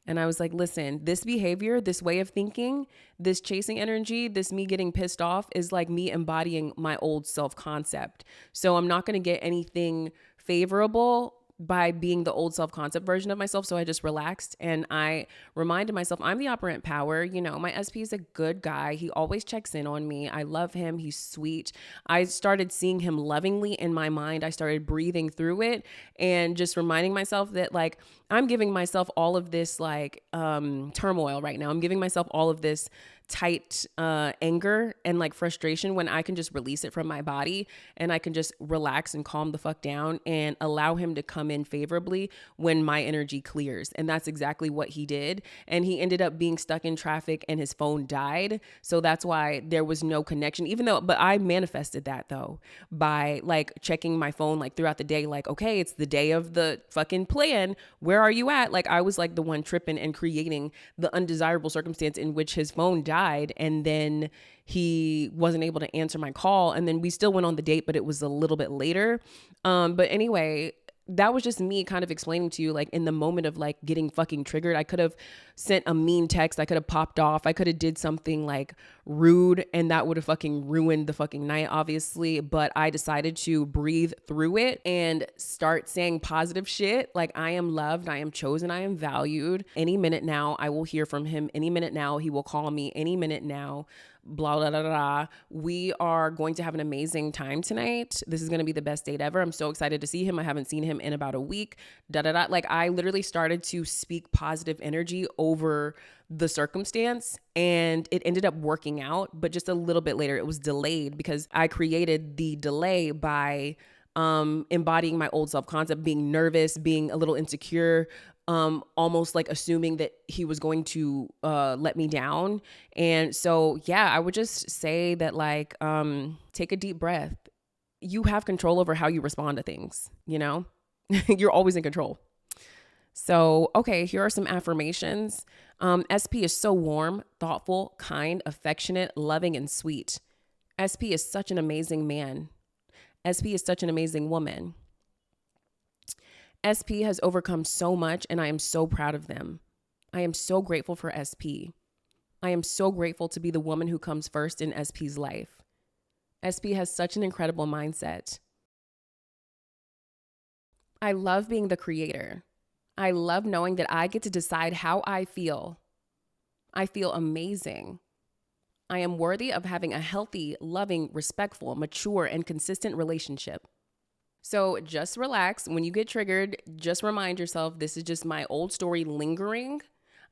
And I was like, listen, this behavior, this way of thinking, this chasing energy, this me getting pissed off is like me embodying my old self-concept. So I'm not going to get anything favorable by being the old self-concept version of myself. So I just relaxed and I reminded myself I'm the operant power. You know, my SP is a good guy. He always checks in on me. I love him. He's sweet. I started seeing him lovingly in my mind. I started breathing through it and just reminding myself that like, I'm giving myself all of this like turmoil right now. I'm giving myself all of this tight anger and like frustration when I can just release it from my body and I can just relax and calm the fuck down and allow him to come in favorably when my energy clears. And that's exactly what he did. And he ended up being stuck in traffic and his phone died. So that's why there was no connection, but I manifested that though by like checking my phone like throughout the day, like, okay, it's the day of the fucking plan. Where are you at? Like I was like the one tripping and creating the undesirable circumstance in which his phone died. And then he wasn't able to answer my call. And then we still went on the date, but it was a little bit later. But anyway, that was just me kind of explaining to you, like in the moment of like getting fucking triggered, I could have sent a mean text. I could have popped off. I could have did something like rude and that would have fucking ruined the fucking night, obviously. But I decided to breathe through it and start saying positive shit. Like I am loved. I am chosen. I am valued. Any minute now, I will hear from him. Any minute now, he will call me. Any minute now, blah, blah, blah, blah. We are going to have an amazing time tonight. This is going to be the best date ever. I'm so excited to see him. I haven't seen him in about a week. Like I literally started to speak positive energy over the circumstance and it ended up working out, but just a little bit later. It was delayed because I created the delay by embodying my old self-concept, being nervous, being a little insecure, almost like assuming that he was going to let me down. And so, yeah, I would just say that like, take a deep breath. You have control over how you respond to things, you know? You're always in control. So, okay, here are some affirmations. SP is so warm, thoughtful, kind, affectionate, loving, and sweet. SP is such an amazing man. SP is such an amazing woman. SP has overcome so much, and I am so proud of them. I am so grateful for SP. I am so grateful to be the woman who comes first in SP's life. SP has such an incredible mindset. I love being the creator. I love knowing that I get to decide how I feel. I feel amazing. I am worthy of having a healthy, loving, respectful, mature, and consistent relationship. So just relax. When you get triggered, just remind yourself this is just my old story lingering.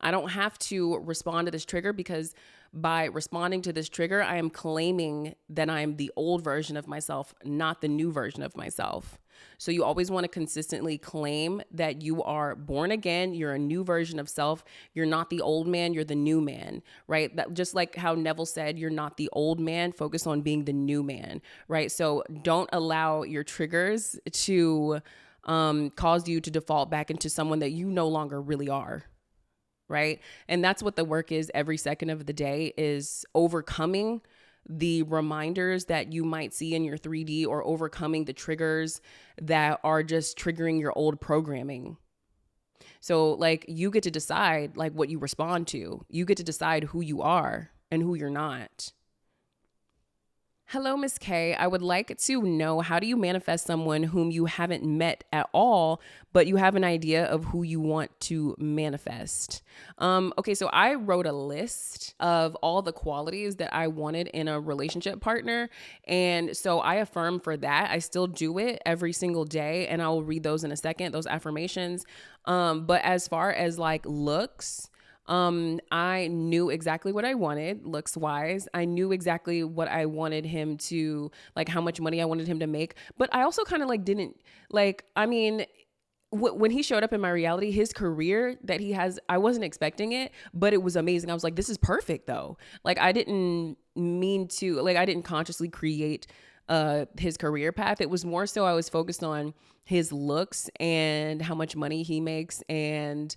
I don't have to respond to this trigger, because by responding to this trigger, I am claiming that I'm the old version of myself, not the new version of myself. So you always want to consistently claim that you are born again. You're a new version of self. You're not the old man. You're the new man, right? That, just like how Neville said, you're not the old man. Focus on being the new man, right? So don't allow your triggers to cause you to default back into someone that you no longer really are. Right. And that's what the work is every second of the day, is overcoming the reminders that you might see in your 3D, or overcoming the triggers that are just triggering your old programming. So like, you get to decide like what you respond to. You get to decide who you are and who you're not. Hello, Miss K. I would like to know, how do you manifest someone whom you haven't met at all, but you have an idea of who you want to manifest? Okay, so I wrote a list of all the qualities that I wanted in a relationship partner. And so I affirm for that. I still do it every single day, and I will read those in a second, those affirmations. But as far as like looks, I knew exactly what I wanted looks wise. I knew exactly what I wanted him to, like how much money I wanted him to make. But I also kind of like didn't like, I mean, when he showed up in my reality, his career that he has, I wasn't expecting it, but it was amazing. I was like, this is perfect though. Like I didn't mean to, like I didn't consciously create his career path. It was more so I was focused on his looks and how much money he makes, and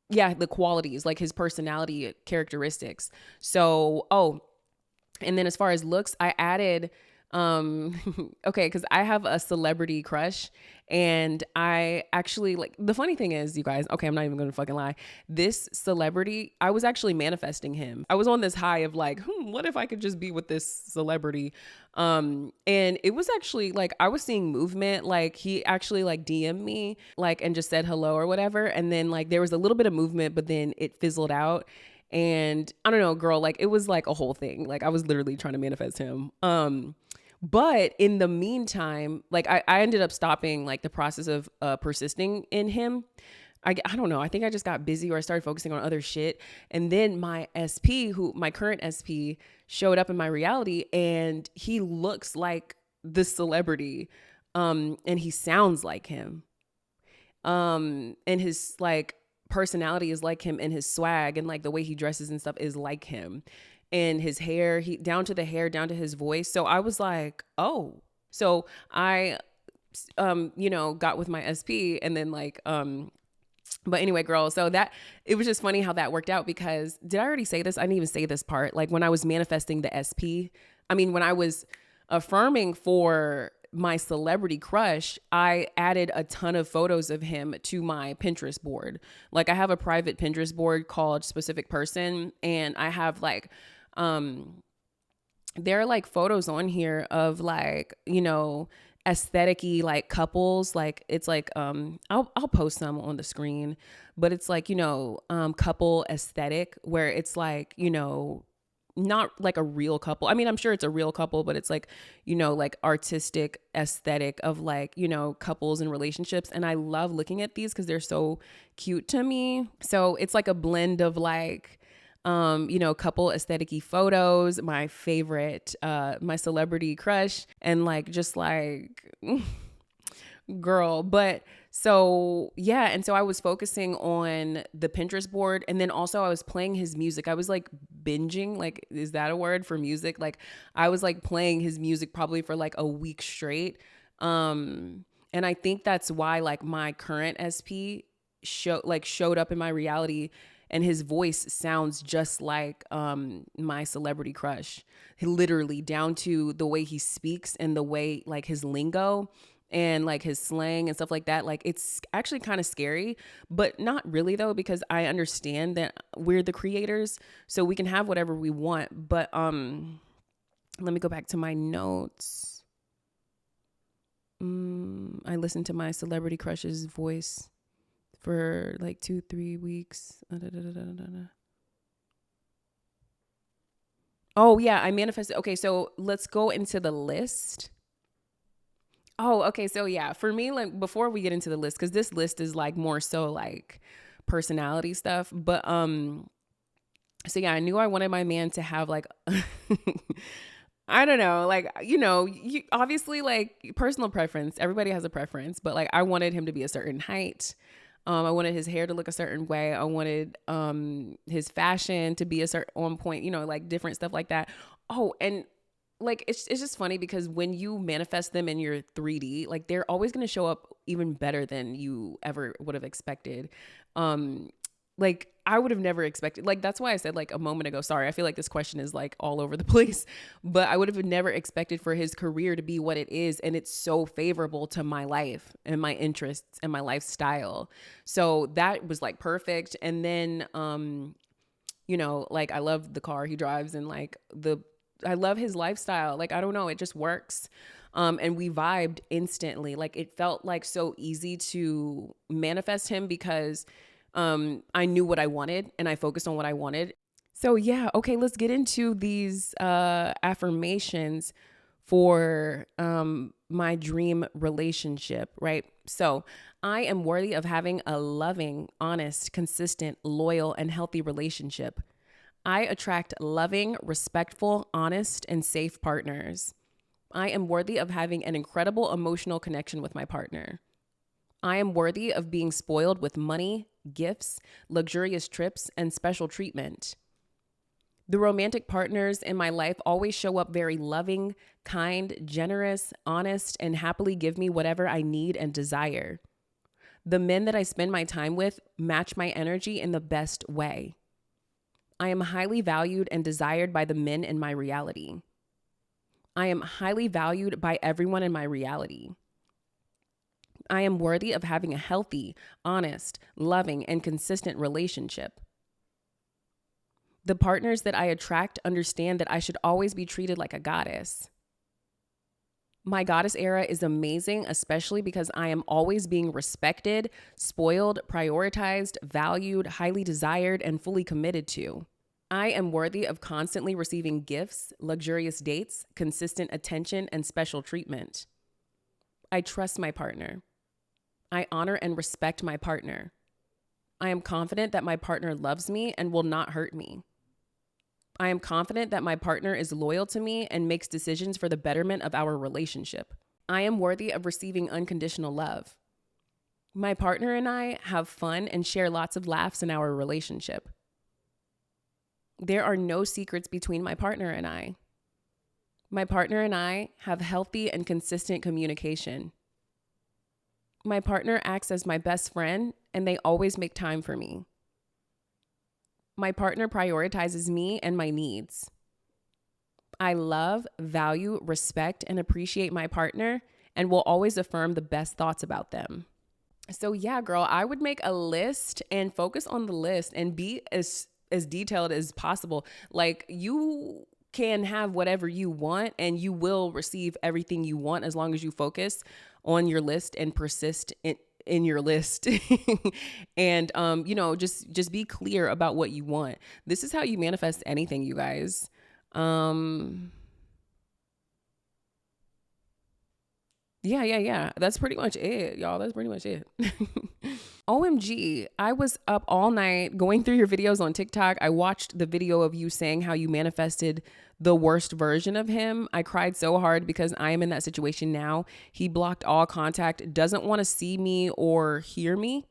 yeah, the qualities, like his personality characteristics. So, and then as far as looks, I added, okay, because I have a celebrity crush, and I actually, like, the funny thing is, you guys, okay, I'm not even gonna fucking lie. This celebrity, I was actually manifesting him. I was on this high of like, what if I could just be with this celebrity? And it was actually like, I was seeing movement. Like he actually like DM'd me, like, and just said hello or whatever. And then like, there was a little bit of movement, but then it fizzled out. And I don't know, girl, like it was like a whole thing. Like I was literally trying to manifest him. But in the meantime, like I ended up stopping like the process of persisting in him. I don't know. I think I just got busy, or I started focusing on other shit. And then my my current SP showed up in my reality, and he looks like the celebrity. And he sounds like him. And his like personality is like him, and his swag and like the way he dresses and stuff is like him. And his hair, down to the hair, down to his voice. So I was like, oh. So I got with my SP, and then like but anyway, girl, so that, it was just funny how that worked out, because did I already say this? I didn't even say this part. Like when I was manifesting the SP, when I was affirming for my celebrity crush, I added a ton of photos of him to my Pinterest board. Like I have a private Pinterest board called Specific Person, and I have like, there are like photos on here of like, aesthetic-y like couples. Like it's like I'll post some on the screen, but it's like couple aesthetic, where it's like not like a real couple. I'm sure it's a real couple, but it's like like artistic aesthetic of like couples and relationships. And I love looking at these because they're so cute to me. So it's like a blend of like couple aesthetic-y photos, my favorite, my celebrity crush, and like, just like, girl. But so, yeah. And so I was focusing on the Pinterest board. And then also I was playing his music. I was like binging, like, is that a word for music? Like I was like playing his music probably for like a week straight. And I think that's why like my current SP showed up in my reality. and his voice sounds just like my celebrity crush. Literally down to the way he speaks and the way like his lingo and like his slang and stuff like that. Like it's actually kind of scary, but not really though, because I understand that we're the creators, so we can have whatever we want. But let me go back to my notes. I listened to my celebrity crush's voice for like 2-3 weeks. Oh yeah, I manifested. Okay, so let's go into the list. Oh, okay. So yeah, for me, like before we get into the list, because this list is like more so like personality stuff. But so yeah, I knew I wanted my man to have like I don't know, like, you obviously like personal preference. Everybody has a preference, but like I wanted him to be a certain height. I wanted his hair to look a certain way. I wanted his fashion to be a certain on point, like different stuff like that. Oh, and like it's just funny because when you manifest them in your 3D, like they're always going to show up even better than you ever would have expected. Like I would have never expected, like that's why I said like a moment ago, sorry, I feel like this question is like all over the place, but I would have never expected for his career to be what it is, and it's so favorable to my life and my interests and my lifestyle. So that was like perfect. And then like I love the car he drives, and like I love his lifestyle. Like I don't know, it just works. And we vibed instantly. Like it felt like so easy to manifest him because I knew what I wanted and I focused on what I wanted. So yeah, okay, let's get into these affirmations for my dream relationship, right? So I am worthy of having a loving, honest, consistent, loyal, and healthy relationship. I attract loving, respectful, honest, and safe partners. I am worthy of having an incredible emotional connection with my partner. I am worthy of being spoiled with money, gifts, luxurious trips, and special treatment. The romantic partners in my life always show up very loving, kind, generous, honest, and happily give me whatever I need and desire. The men that I spend my time with match my energy in the best way. I am highly valued and desired by the men in my reality. I am highly valued by everyone in my reality. I am worthy of having a healthy, honest, loving, and consistent relationship. The partners that I attract understand that I should always be treated like a goddess. My goddess era is amazing, especially because I am always being respected, spoiled, prioritized, valued, highly desired, and fully committed to. I am worthy of constantly receiving gifts, luxurious dates, consistent attention, and special treatment. I trust my partner. I honor and respect my partner. I am confident that my partner loves me and will not hurt me. I am confident that my partner is loyal to me and makes decisions for the betterment of our relationship. I am worthy of receiving unconditional love. My partner and I have fun and share lots of laughs in our relationship. There are no secrets between my partner and I. My partner and I have healthy and consistent communication. My partner acts as my best friend, and they always make time for me. My partner prioritizes me and my needs. I love, value, respect, and appreciate my partner, and will always affirm the best thoughts about them. So yeah, girl, I would make a list and focus on the list and be as detailed as possible. Like you can have whatever you want and you will receive everything you want as long as you focus on your list and persist in your list. And just be clear about what you want. This is how you manifest anything, you guys. Yeah. That's pretty much it, y'all. That's pretty much it. OMG, I was up all night going through your videos on TikTok. I watched the video of you saying how you manifested the worst version of him. I cried so hard because I am in that situation now. He blocked all contact, doesn't want to see me or hear me.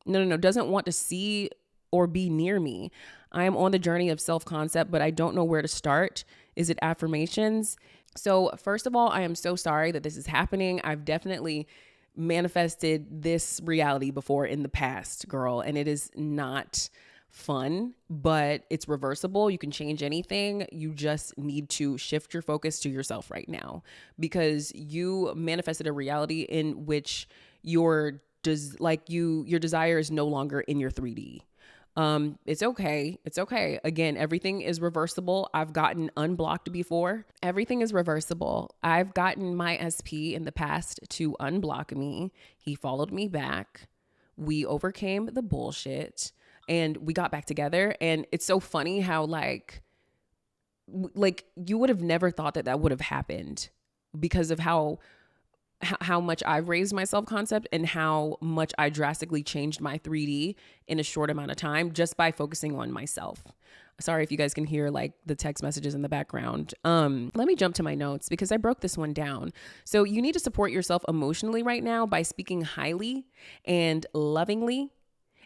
No, doesn't want to see or be near me. I am on the journey of self-concept, but I don't know where to start. Is it affirmations? So first of all, I am so sorry that this is happening. I've definitely manifested this reality before in the past, girl, and it is not fun, but it's reversible. You can change anything. You just need to shift your focus to yourself right now, because you manifested a reality in which your desire is no longer in your 3D. It's okay. It's okay. Again, everything is reversible. I've gotten unblocked before. Everything is reversible. I've gotten my SP in the past to unblock me. He followed me back. We overcame the bullshit and we got back together. And it's so funny how like you would have never thought that would have happened because of how much I've raised my self-concept and how much I drastically changed my 3D in a short amount of time just by focusing on myself. Sorry if you guys can hear like the text messages in the background. Let me jump to my notes because I broke this one down. So you need to support yourself emotionally right now by speaking highly and lovingly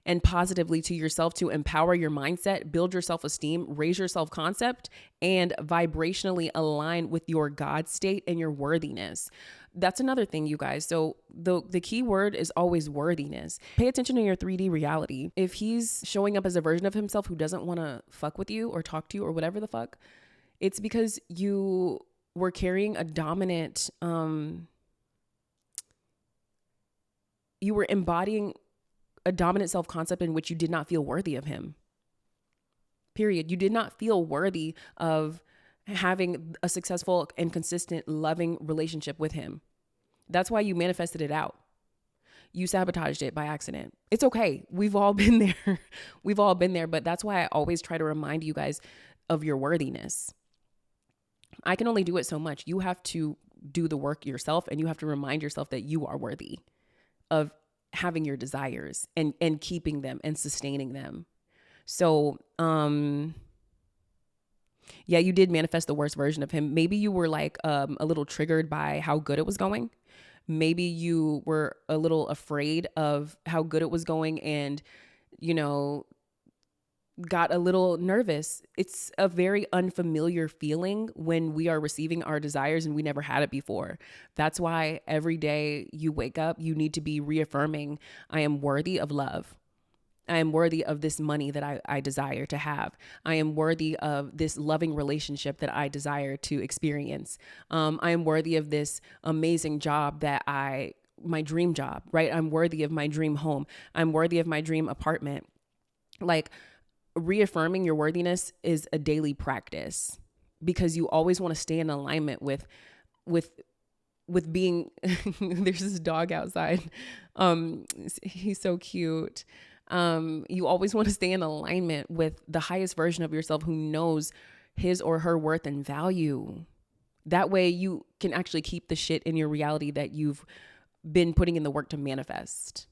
and positively to yourself to empower your mindset, build your self-esteem, raise your self-concept, and vibrationally align with your God state and your worthiness. That's another thing, you guys. So the key word is always worthiness. Pay attention to your 3D reality. If he's showing up as a version of himself who doesn't want to fuck with you or talk to you or whatever the fuck, it's because you were carrying a dominant, you were embodying a dominant self-concept in which you did not feel worthy of him. Period. You did not feel worthy of having a successful and consistent loving relationship with him. That's why you manifested it out. You sabotaged it by accident. It's okay. We've all been there. We've all been there, but that's why I always try to remind you guys of your worthiness. I can only do it so much. You have to do the work yourself, and you have to remind yourself that you are worthy of having your desires and keeping them and sustaining them. So, yeah, you did manifest the worst version of him. Maybe you were like a little triggered by how good it was going. Maybe you were a little afraid of how good it was going and, you know, got a little nervous. It's a very unfamiliar feeling when we are receiving our desires and we never had it before. That's why every day you wake up, you need to be reaffirming, I am worthy of love. I am worthy of this money that I desire to have. I am worthy of this loving relationship that I desire to experience. I am worthy of this amazing job my dream job, right? I'm worthy of my dream home. I'm worthy of my dream apartment. Like, reaffirming your worthiness is a daily practice because you always want to stay in alignment with being, there's this dog outside. He's so cute. You always want to stay in alignment with the highest version of yourself who knows his or her worth and value. That way you can actually keep the shit in your reality that you've been putting in the work to manifest.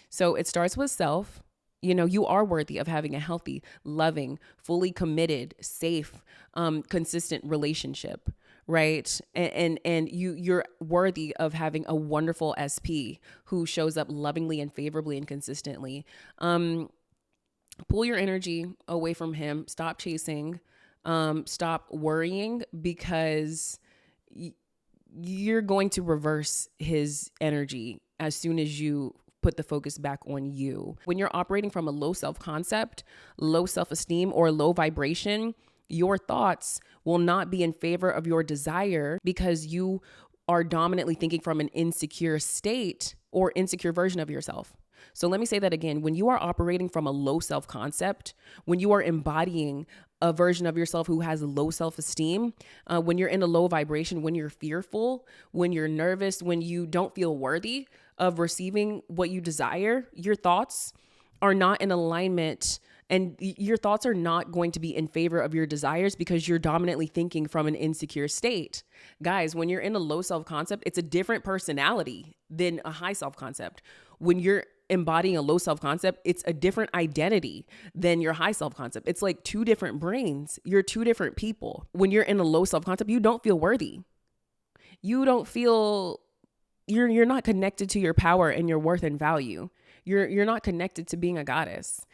So it starts with self. You know, you are worthy of having a healthy, loving, fully committed, safe, consistent relationship, right? And you're worthy of having a wonderful SP who shows up lovingly and favorably and consistently. Pull your energy away from him. Stop chasing. Stop worrying, because you're going to reverse his energy as soon as you put the focus back on you. When you're operating from a low self-concept, low self-esteem, or low vibration, your thoughts will not be in favor of your desire because you are dominantly thinking from an insecure state or insecure version of yourself. So let me say that again. When you are operating from a low self-concept, when you are embodying a version of yourself who has low self-esteem, when you're in a low vibration, when you're fearful, when you're nervous, when you don't feel worthy of receiving what you desire, your thoughts are not in alignment, and your thoughts are not going to be in favor of your desires because you're dominantly thinking from an insecure state. Guys, when you're in a low self-concept, it's a different personality than a high self-concept. When you're embodying a low self-concept, it's a different identity than your high self-concept. It's like two different brains. You're two different people. When you're in a low self-concept, you don't feel worthy. You don't feel, you're not connected to your power and your worth and value. You're not connected to being a goddess.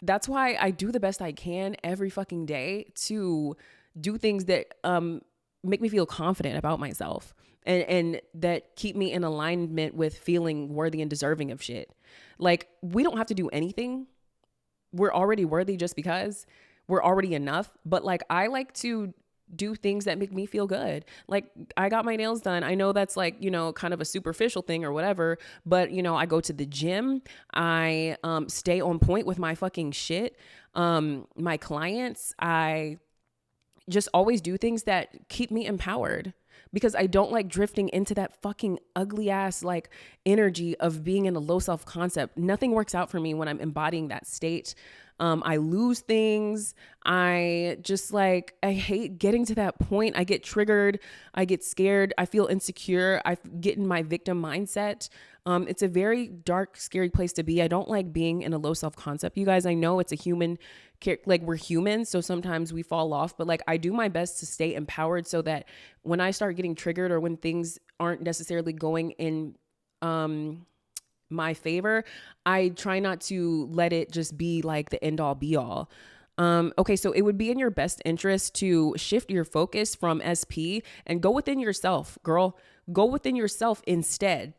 That's why I do the best I can every fucking day to do things that make me feel confident about myself and that keep me in alignment with feeling worthy and deserving of shit. Like, we don't have to do anything we're already worthy just because we're already enough. But like, I like to do things that make me feel good. Like, I got my nails done. I know that's like, kind of a superficial thing or whatever, but I go to the gym. I stay on point with my fucking shit. My clients, I just always do things that keep me empowered, because I don't like drifting into that fucking ugly ass like energy of being in a low self concept. Nothing works out for me when I'm embodying that state. I lose things. I just like, I hate getting to that point. I get triggered. I get scared. I feel insecure. I get in my victim mindset. It's a very dark, scary place to be. I don't like being in a low self-concept. You guys, I know it's a human, like we're humans, so sometimes we fall off, but like I do my best to stay empowered so that when I start getting triggered or when things aren't necessarily going in my favor, I try not to let it just be like the end all be all. Okay, so it would be in your best interest to shift your focus from SP and go within yourself, girl. Go within yourself instead,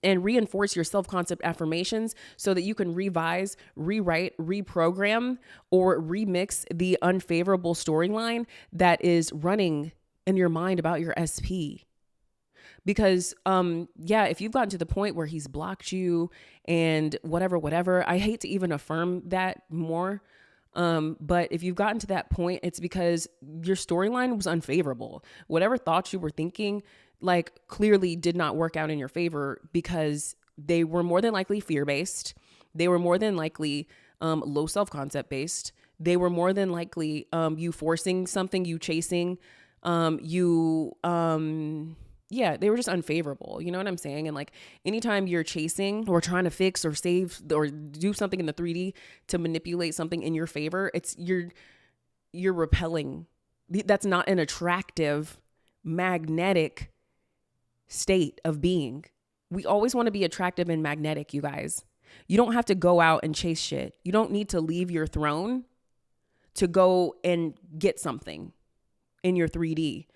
and reinforce your self-concept affirmations so that you can revise, rewrite, reprogram, or remix the unfavorable storyline that is running in your mind about your SP. Because if you've gotten to the point where he's blocked you and whatever, I hate to even affirm that more. But if you've gotten to that point, it's because your storyline was unfavorable. Whatever thoughts you were thinking, like, clearly did not work out in your favor, because they were more than likely fear-based. They were more than likely low self-concept based. They were more than likely you forcing something, you chasing, they were just unfavorable. You know what I'm saying? And like, anytime you're chasing or trying to fix or save or do something in the 3D to manipulate something in your favor, it's you're repelling. That's not an attractive, magnetic state of being. We always want to be attractive and magnetic, you guys. You don't have to go out and chase shit. You don't need to leave your throne to go and get something in your 3D.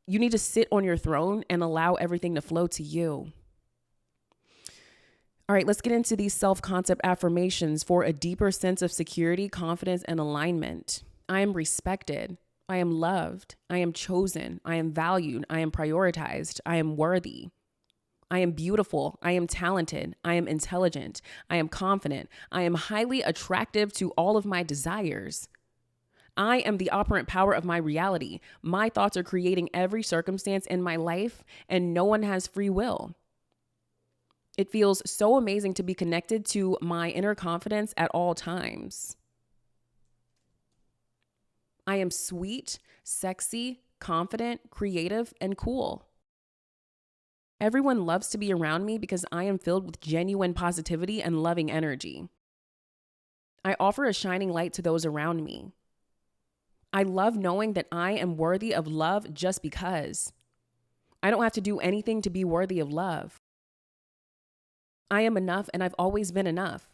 You need to sit on your throne and allow everything to flow to you. All right, let's get into these self-concept affirmations for a deeper sense of security, confidence, and alignment. I am respected. I am loved. I am chosen. I am valued. I am prioritized. I am worthy. I am beautiful. I am talented. I am intelligent. I am confident. I am highly attractive to all of my desires. I am the operant power of my reality. My thoughts are creating every circumstance in my life, and no one has free will. It feels so amazing to be connected to my inner confidence at all times. I am sweet, sexy, confident, creative, and cool. Everyone loves to be around me because I am filled with genuine positivity and loving energy. I offer a shining light to those around me. I love knowing that I am worthy of love just because. I don't have to do anything to be worthy of love. I am enough, and I've always been enough.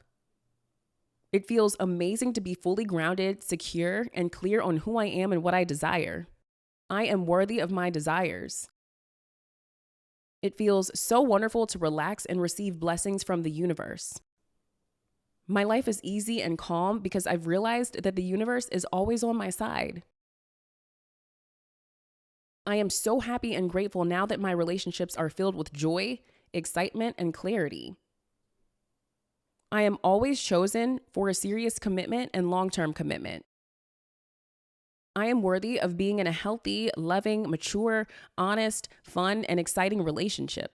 It feels amazing to be fully grounded, secure, and clear on who I am and what I desire. I am worthy of my desires. It feels so wonderful to relax and receive blessings from the universe. My life is easy and calm because I've realized that the universe is always on my side. I am so happy and grateful now that my relationships are filled with joy, excitement, and clarity. I am always chosen for a serious commitment and long-term commitment. I am worthy of being in a healthy, loving, mature, honest, fun, and exciting relationship.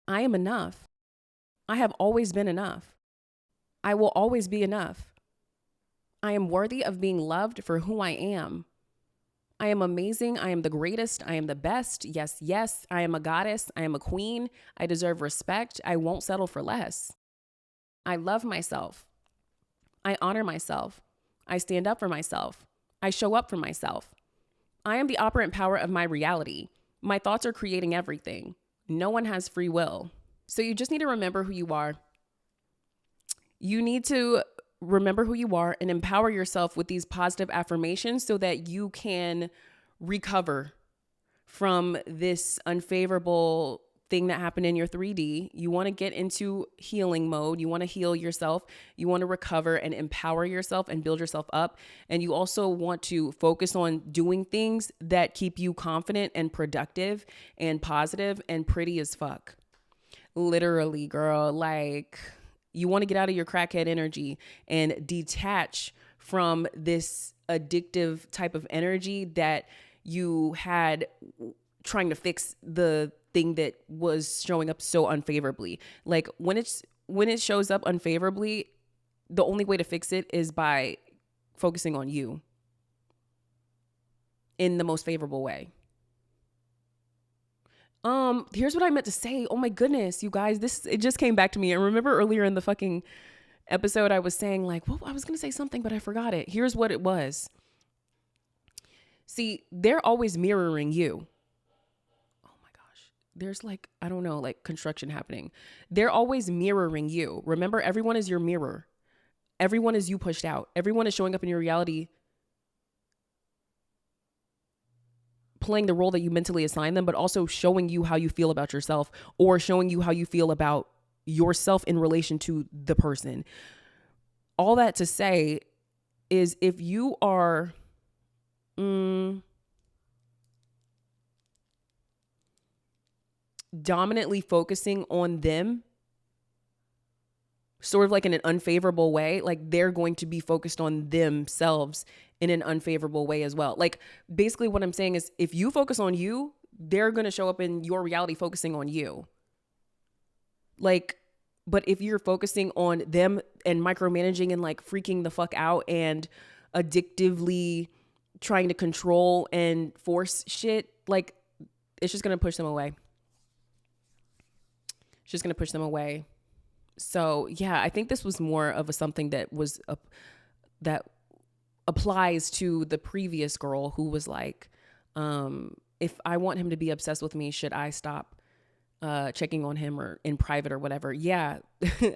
I am enough. I have always been enough. I will always be enough. I am worthy of being loved for who I am. I am amazing. I am the greatest. I am the best. Yes, yes. I am a goddess. I am a queen. I deserve respect. I won't settle for less. I love myself. I honor myself. I stand up for myself. I show up for myself. I am the operant power of my reality. My thoughts are creating everything. No one has free will. So you just need to remember who you are. You need to remember who you are and empower yourself with these positive affirmations so that you can recover from this unfavorable thing that happened in your 3D. You want to get into healing mode. You want to heal yourself. You want to recover and empower yourself and build yourself up. And you also want to focus on doing things that keep you confident and productive and positive and pretty as fuck. Literally, girl. Like, you want to get out of your crackhead energy and detach from this addictive type of energy that you had trying to fix the thing that was showing up so unfavorably. Like, when it shows up unfavorably, the only way to fix it is by focusing on you in the most favorable way. Here's what I meant to say. Oh my goodness, you guys, it just came back to me. I remember earlier in the fucking episode, I was saying like, well, I was going to say something, but I forgot it. Here's what it was. See, they're always mirroring you. There's like, I don't know, like construction happening. They're always mirroring you. Remember, everyone is your mirror. Everyone is you pushed out. Everyone is showing up in your reality, playing the role that you mentally assign them, but also showing you how you feel about yourself or showing you how you feel about yourself in relation to the person. All that to say is, if you are, dominantly focusing on them, sort of like in an unfavorable way, like they're going to be focused on themselves in an unfavorable way as well. Like, basically what I'm saying is, if you focus on you, they're going to show up in your reality focusing on you. Like, but if you're focusing on them and micromanaging and like freaking the fuck out and addictively trying to control and force shit, like, it's just going to push them away. Just going to push them away. So yeah, I think this was more of something that was that applies to the previous girl who was like, if I want him to be obsessed with me, should I stop checking on him or in private or whatever? Yeah,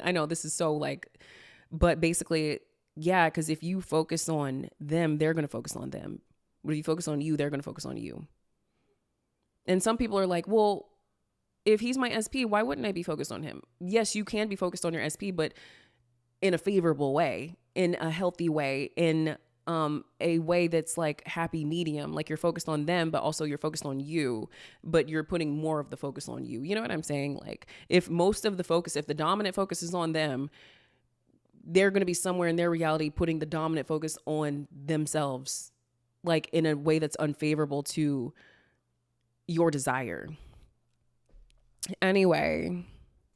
I know this is so like, but basically, yeah, because if you focus on them, they're going to focus on them. But if you focus on you, they're going to focus on you. And some people are like, well, if he's my SP, why wouldn't I be focused on him? Yes, you can be focused on your SP, but in a favorable way, in a healthy way, in a way that's like happy medium. Like, you're focused on them, but also you're focused on you, but you're putting more of the focus on you. You know what I'm saying? Like, if the dominant focus is on them, they're going to be somewhere in their reality putting the dominant focus on themselves, like in a way that's unfavorable to your desire. Anyway,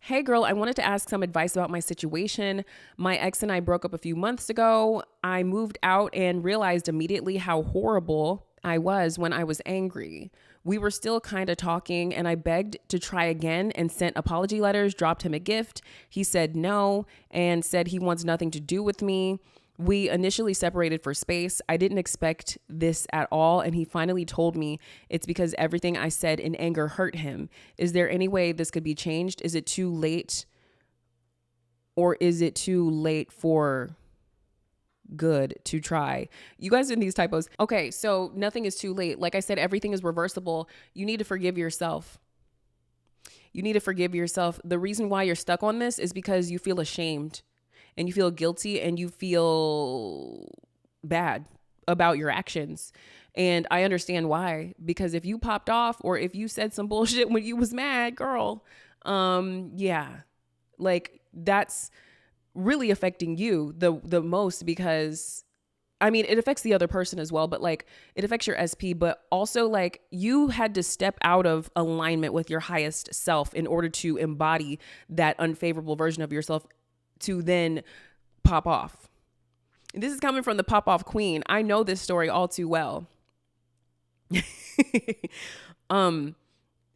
hey girl, I wanted to ask some advice about my situation. My ex and I broke up a few months ago. I moved out and realized immediately how horrible I was when I was angry. We were still kind of talking and I begged to try again and sent apology letters, dropped him a gift. He said no and said he wants nothing to do with me. We initially separated for space. I didn't expect this at all. And he finally told me it's because everything I said in anger hurt him. Is there any way this could be changed? Is it too late? Or is it too late for good to try? You guys in these typos. Okay, so nothing is too late. Like I said, everything is reversible. You need to forgive yourself. You need to forgive yourself. The reason why you're stuck on this is because you feel ashamed. And you feel guilty and you feel bad about your actions. And I understand why, because if you popped off or if you said some bullshit when you was mad, girl, yeah, like that's really affecting you the most, because I mean, it affects the other person as well, but like it affects your SP, but also like you had to step out of alignment with your highest self in order to embody that unfavorable version of yourself to then pop off. This is coming from the pop off queen. I know this story all too well.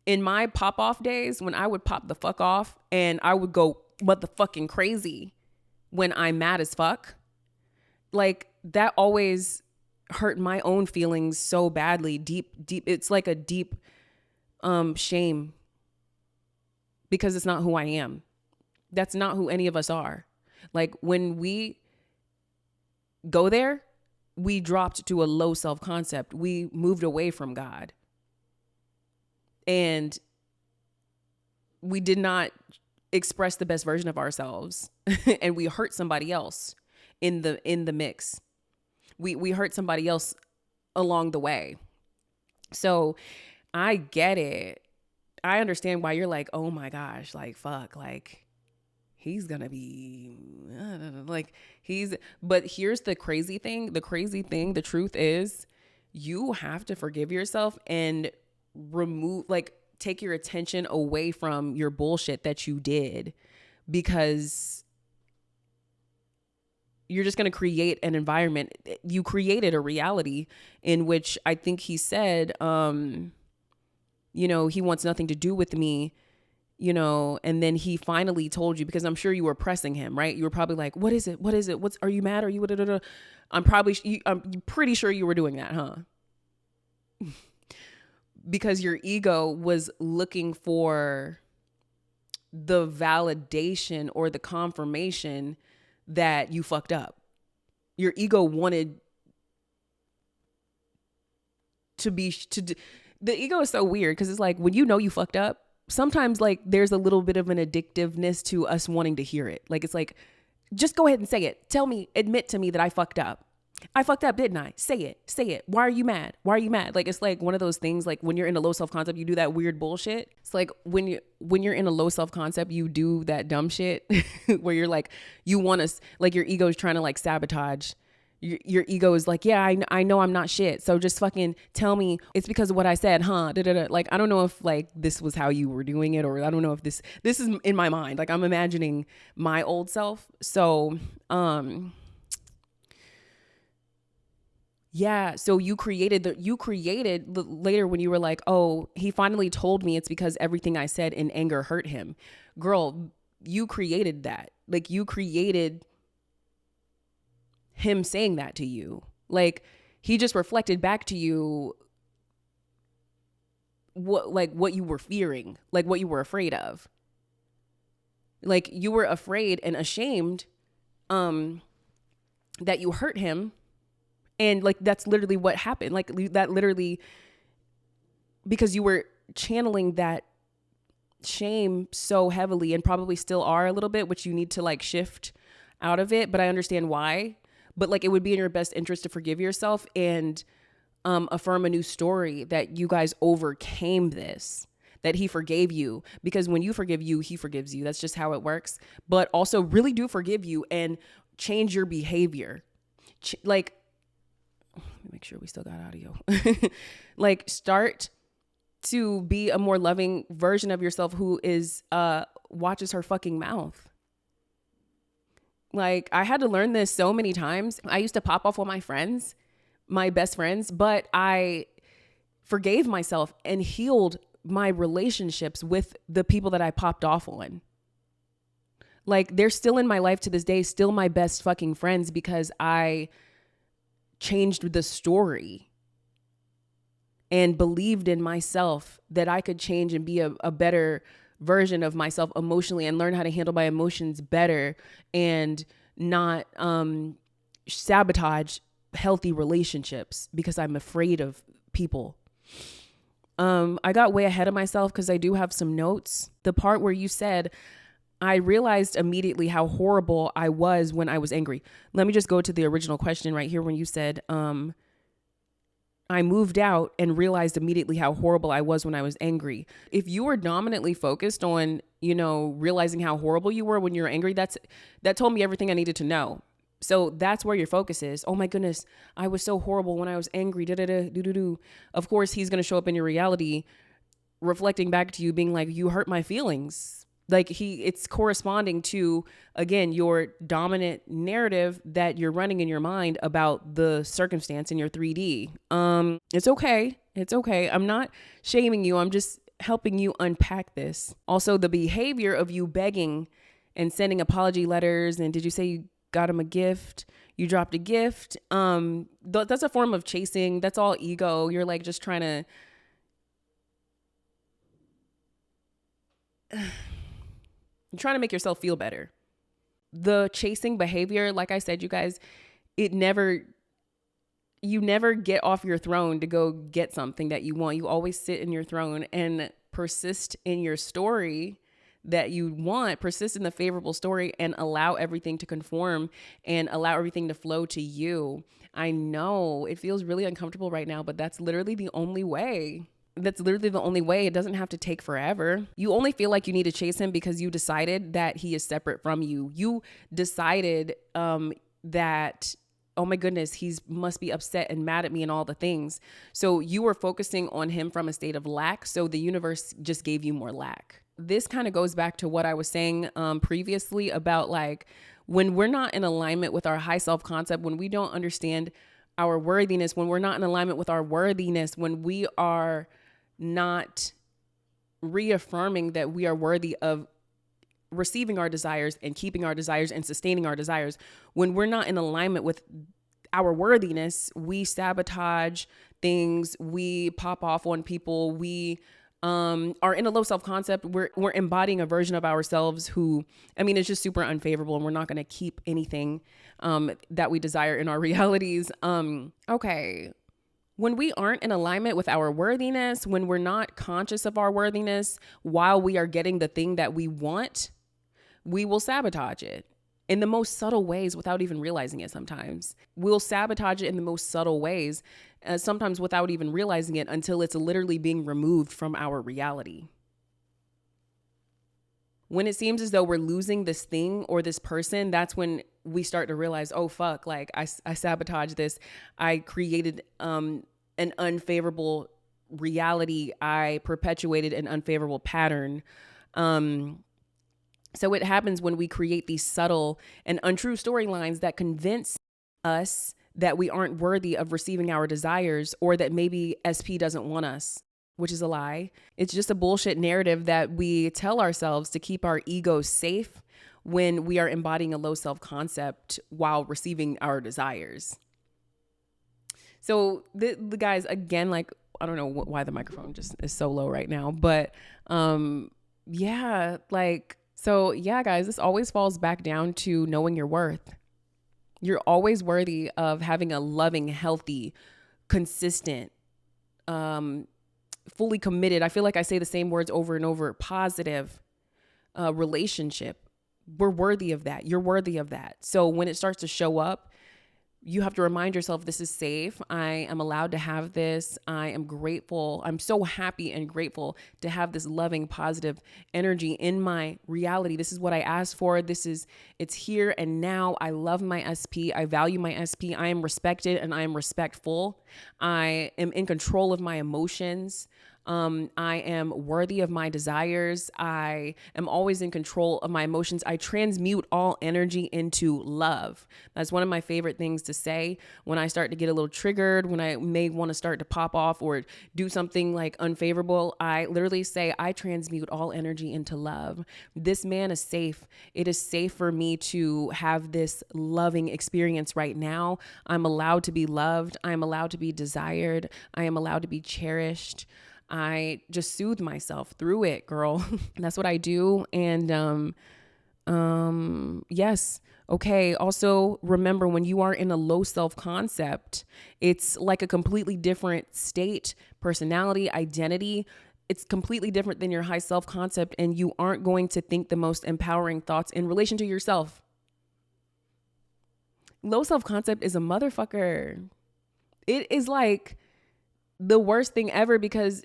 In my pop off days, when I would pop the fuck off and I would go motherfucking crazy when I'm mad as fuck, like that always hurt my own feelings so badly, deep. It's like a deep shame, because it's not who I am. That's not who any of us are. Like when we go there, we dropped to a low self-concept. We moved away from God. And we did not express the best version of ourselves and we hurt somebody else in the mix. We hurt somebody else along the way. So I get it. I understand why you're like, oh my gosh, like, fuck, like, he's gonna be like, but here's the crazy thing. The truth is, you have to forgive yourself and take your attention away from your bullshit that you did, because you're just going to create an environment. You created a reality in which I think he said, he wants nothing to do with me, and then he finally told you, because I'm sure you were pressing him, right? You were probably like, what is it? Are you mad? Are you, I'm pretty sure you were doing that, huh? Because your ego was looking for the validation or the confirmation that you fucked up. Your ego wanted the ego is so weird, because it's like, when you fucked up, sometimes like there's a little bit of an addictiveness to us wanting to hear it. Like, it's like, just go ahead and say it. Tell me, admit to me that I fucked up. I fucked up, didn't I? Say it. Why are you mad? Like, it's like one of those things, like when you're in a low self-concept, you do that weird bullshit. It's like when you're in a low self-concept, you do that dumb shit where you're like, you want to, like, your ego is trying to like sabotage. Your ego is like, yeah, I know I'm not shit. So just fucking tell me it's because of what I said, huh? Da-da-da. Like, I don't know if like this was how you were doing it, or I don't know if this is in my mind. Like, I'm imagining my old self. So, yeah. So you created later when you were like, oh, he finally told me it's because everything I said in anger hurt him. Girl, you created that. Like, you created him saying that to you. Like, he just reflected back to you what you were fearing, like what you were afraid of. Like, you were afraid and ashamed that you hurt him. And like, that's literally what happened. Like, that literally, because you were channeling that shame so heavily, and probably still are a little bit, which you need to like shift out of it. But I understand why. But like, it would be in your best interest to forgive yourself and affirm a new story that you guys overcame this, that he forgave you. Because when you forgive you, he forgives you. That's just how it works. But also really do forgive you and change your behavior. Let me make sure we still got audio. Like, start to be a more loving version of yourself who is watches her fucking mouth. Like, I had to learn this so many times. I used to pop off with my friends, my best friends, but I forgave myself and healed my relationships with the people that I popped off on. Like, they're still in my life to this day, still my best fucking friends, because I changed the story and believed in myself that I could change and be a better version of myself emotionally, and learn how to handle my emotions better and not sabotage healthy relationships because I'm afraid of people. I got way ahead of myself because I do have some notes. The part where you said, I realized immediately how horrible I was when I was angry. Let me just go to the original question right here when you said, I moved out and realized immediately how horrible I was when I was angry. If you were dominantly focused on, realizing how horrible you were when you were angry, that told me everything I needed to know. So that's where your focus is. Oh my goodness, I was so horrible when I was angry. Of course, he's going to show up in your reality, reflecting back to you, being like, you hurt my feelings. Like, it's corresponding to, again, your dominant narrative that you're running in your mind about the circumstance in your 3D. It's okay. It's okay. I'm not shaming you. I'm just helping you unpack this. Also, the behavior of you begging and sending apology letters. And did you say you got him a gift? You dropped a gift. That's a form of chasing. That's all ego. You're like just trying to You're trying to make yourself feel better. The chasing behavior, like I said, you guys, you never get off your throne to go get something that you want. You always sit in your throne and persist in your story that you want, persist in the favorable story and allow everything to conform and allow everything to flow to you. I know it feels really uncomfortable right now, but that's literally the only way. That's literally the only way. It doesn't have to take forever. You only feel like you need to chase him because you decided that he is separate from you. You decided that, oh my goodness, he must be upset and mad at me and all the things. So you were focusing on him from a state of lack. So the universe just gave you more lack. This kind of goes back to what I was saying previously about like when we're not in alignment with our high self-concept, when we don't understand our worthiness, when we're not in alignment with our worthiness, when we are not reaffirming that we are worthy of receiving our desires and keeping our desires and sustaining our desires, when we're not in alignment with our worthiness, we sabotage things, we pop off on people, we are in a low self-concept. We're embodying a version of ourselves who, I mean, it's just super unfavorable, and we're not going to keep anything that we desire in our realities. Okay. When we aren't in alignment with our worthiness, when we're not conscious of our worthiness while we are getting the thing that we want, we will sabotage it in the most subtle ways without even realizing it. Sometimes we'll sabotage it in the most subtle ways, sometimes without even realizing it, until it's literally being removed from our reality. When it seems as though we're losing this thing or this person, that's when we start to realize, oh, fuck, like I sabotaged this. I created an unfavorable reality. I perpetuated an unfavorable pattern. So it happens when we create these subtle and untrue storylines that convince us that we aren't worthy of receiving our desires, or that maybe SP doesn't want us, which is a lie. It's just a bullshit narrative that we tell ourselves to keep our egos safe when we are embodying a low self-concept while receiving our desires. So the guys, again, like, I don't know why the microphone just is so low right now, but yeah, like, so yeah, guys, this always falls back down to knowing your worth. You're always worthy of having a loving, healthy, consistent, fully committed. I feel like I say the same words over and over. Positive relationship. We're worthy of that. You're worthy of that. So when it starts to show up, you have to remind yourself, this is safe. I am allowed to have this. I am grateful. I'm so happy and grateful to have this loving, positive energy in my reality. This is what I asked for. It's here and now. I love my SP. I value my SP. I am respected and I am respectful. I am in control of my emotions. I am worthy of my desires. I am always in control of my emotions. I transmute all energy into love. That's one of my favorite things to say when I start to get a little triggered, when I may want to start to pop off or do something like unfavorable. I literally say, I transmute all energy into love. This man is safe. It is safe for me to have this loving experience right now. I'm allowed to be loved. I'm allowed to be desired. I am allowed to be cherished. I just soothe myself through it, girl. That's what I do. And yes. Okay. Also, remember, when you are in a low self-concept, it's like a completely different state, personality, identity. It's completely different than your high self-concept, and you aren't going to think the most empowering thoughts in relation to yourself. Low self-concept is a motherfucker. It is like the worst thing ever, because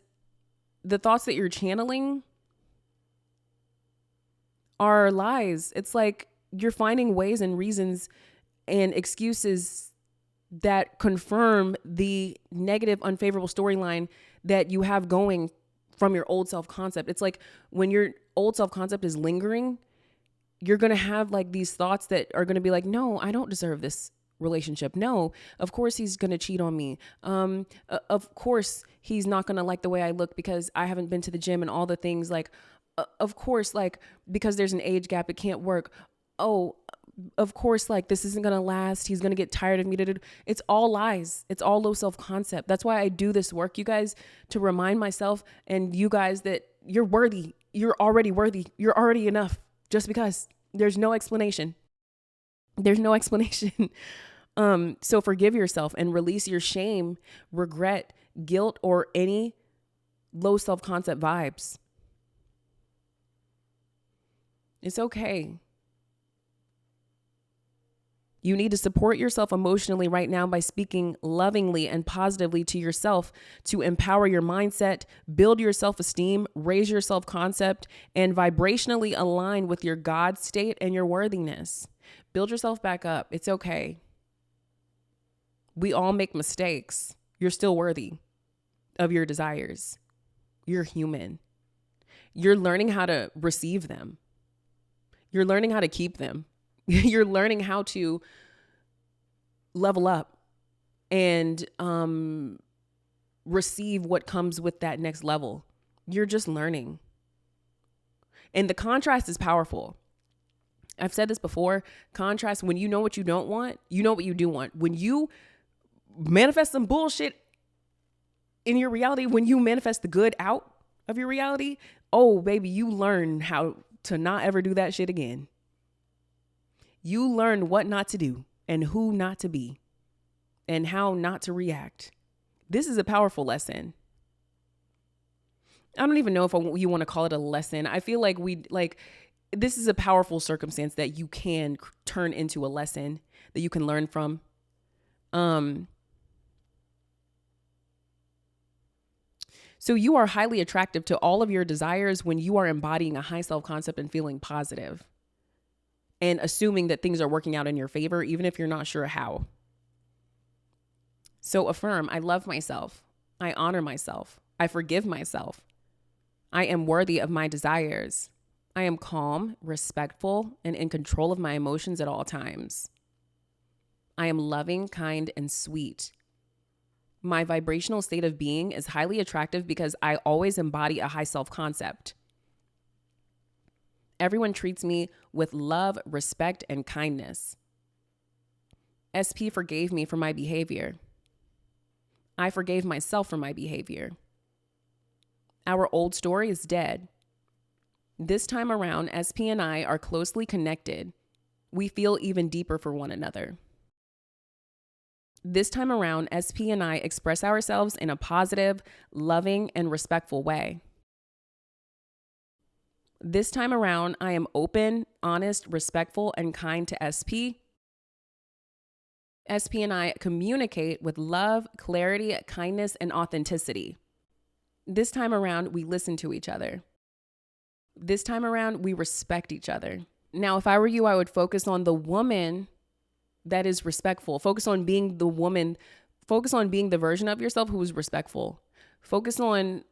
the thoughts that you're channeling are lies. It's like you're finding ways and reasons and excuses that confirm the negative, unfavorable storyline that you have going from your old self-concept. It's like when your old self-concept is lingering, you're going to have like these thoughts that are going to be like, no, I don't deserve this relationship. No, of course he's going to cheat on me. Of course he's not going to like the way I look because I haven't been to the gym and all the things. Like, of course, like, because there's an age gap, it can't work. Oh, of course, like, this isn't going to last. He's going to get tired of me. It's all lies. It's all low self-concept. That's why I do this work, you guys, to remind myself and you guys that you're worthy. You're already worthy. You're already enough, just because. There's no explanation. There's no explanation. So forgive yourself and release your shame, regret, guilt, or any low self-concept vibes. It's okay. You need to support yourself emotionally right now by speaking lovingly and positively to yourself to empower your mindset, build your self-esteem, raise your self-concept, and vibrationally align with your God state and your worthiness. Build yourself back up. It's okay. We all make mistakes. You're still worthy of your desires. You're human. You're learning how to receive them. You're learning how to keep them. You're learning how to level up and receive what comes with that next level. You're just learning. And the contrast is powerful. I've said this before. Contrast, when you know what you don't want, you know what you do want. When you manifest some bullshit in your reality, when you manifest the good out of your reality, oh, baby, you learn how to not ever do that shit again. You learn what not to do and who not to be and how not to react. This is a powerful lesson. I don't even know if you want to call it a lesson. I feel like this is a powerful circumstance that you can turn into a lesson that you can learn from. So you are highly attractive to all of your desires when you are embodying a high self-concept and feeling positive and assuming that things are working out in your favor, even if you're not sure how. So affirm, I love myself. I honor myself. I forgive myself. I am worthy of my desires. I am calm, respectful, and in control of my emotions at all times. I am loving, kind, and sweet. My vibrational state of being is highly attractive because I always embody a high self-concept. Everyone treats me with love, respect, and kindness. SP forgave me for my behavior. I forgave myself for my behavior. Our old story is dead. This time around, SP and I are closely connected. We feel even deeper for one another. This time around, SP and I express ourselves in a positive, loving, and respectful way. This time around, I am open, honest, respectful, and kind to SP. SP and I communicate with love, clarity, kindness, and authenticity. This time around, we listen to each other. This time around, we respect each other. Now, if I were you, I would focus on the woman that is respectful. Focus on being the woman. Focus on being the version of yourself who is respectful. Focus on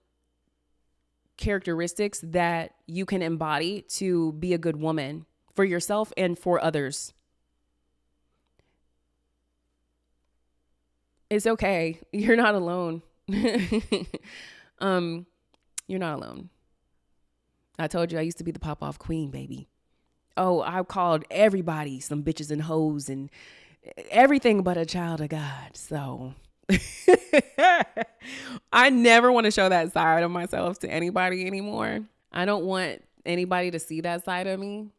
characteristics that you can embody to be a good woman for yourself and for others. It's okay. You're not alone. You're not alone. I told you I used to be the pop-off queen, baby. Oh, I called everybody some bitches and hoes and everything but a child of God. So I never want to show that side of myself to anybody anymore. I don't want anybody to see that side of me.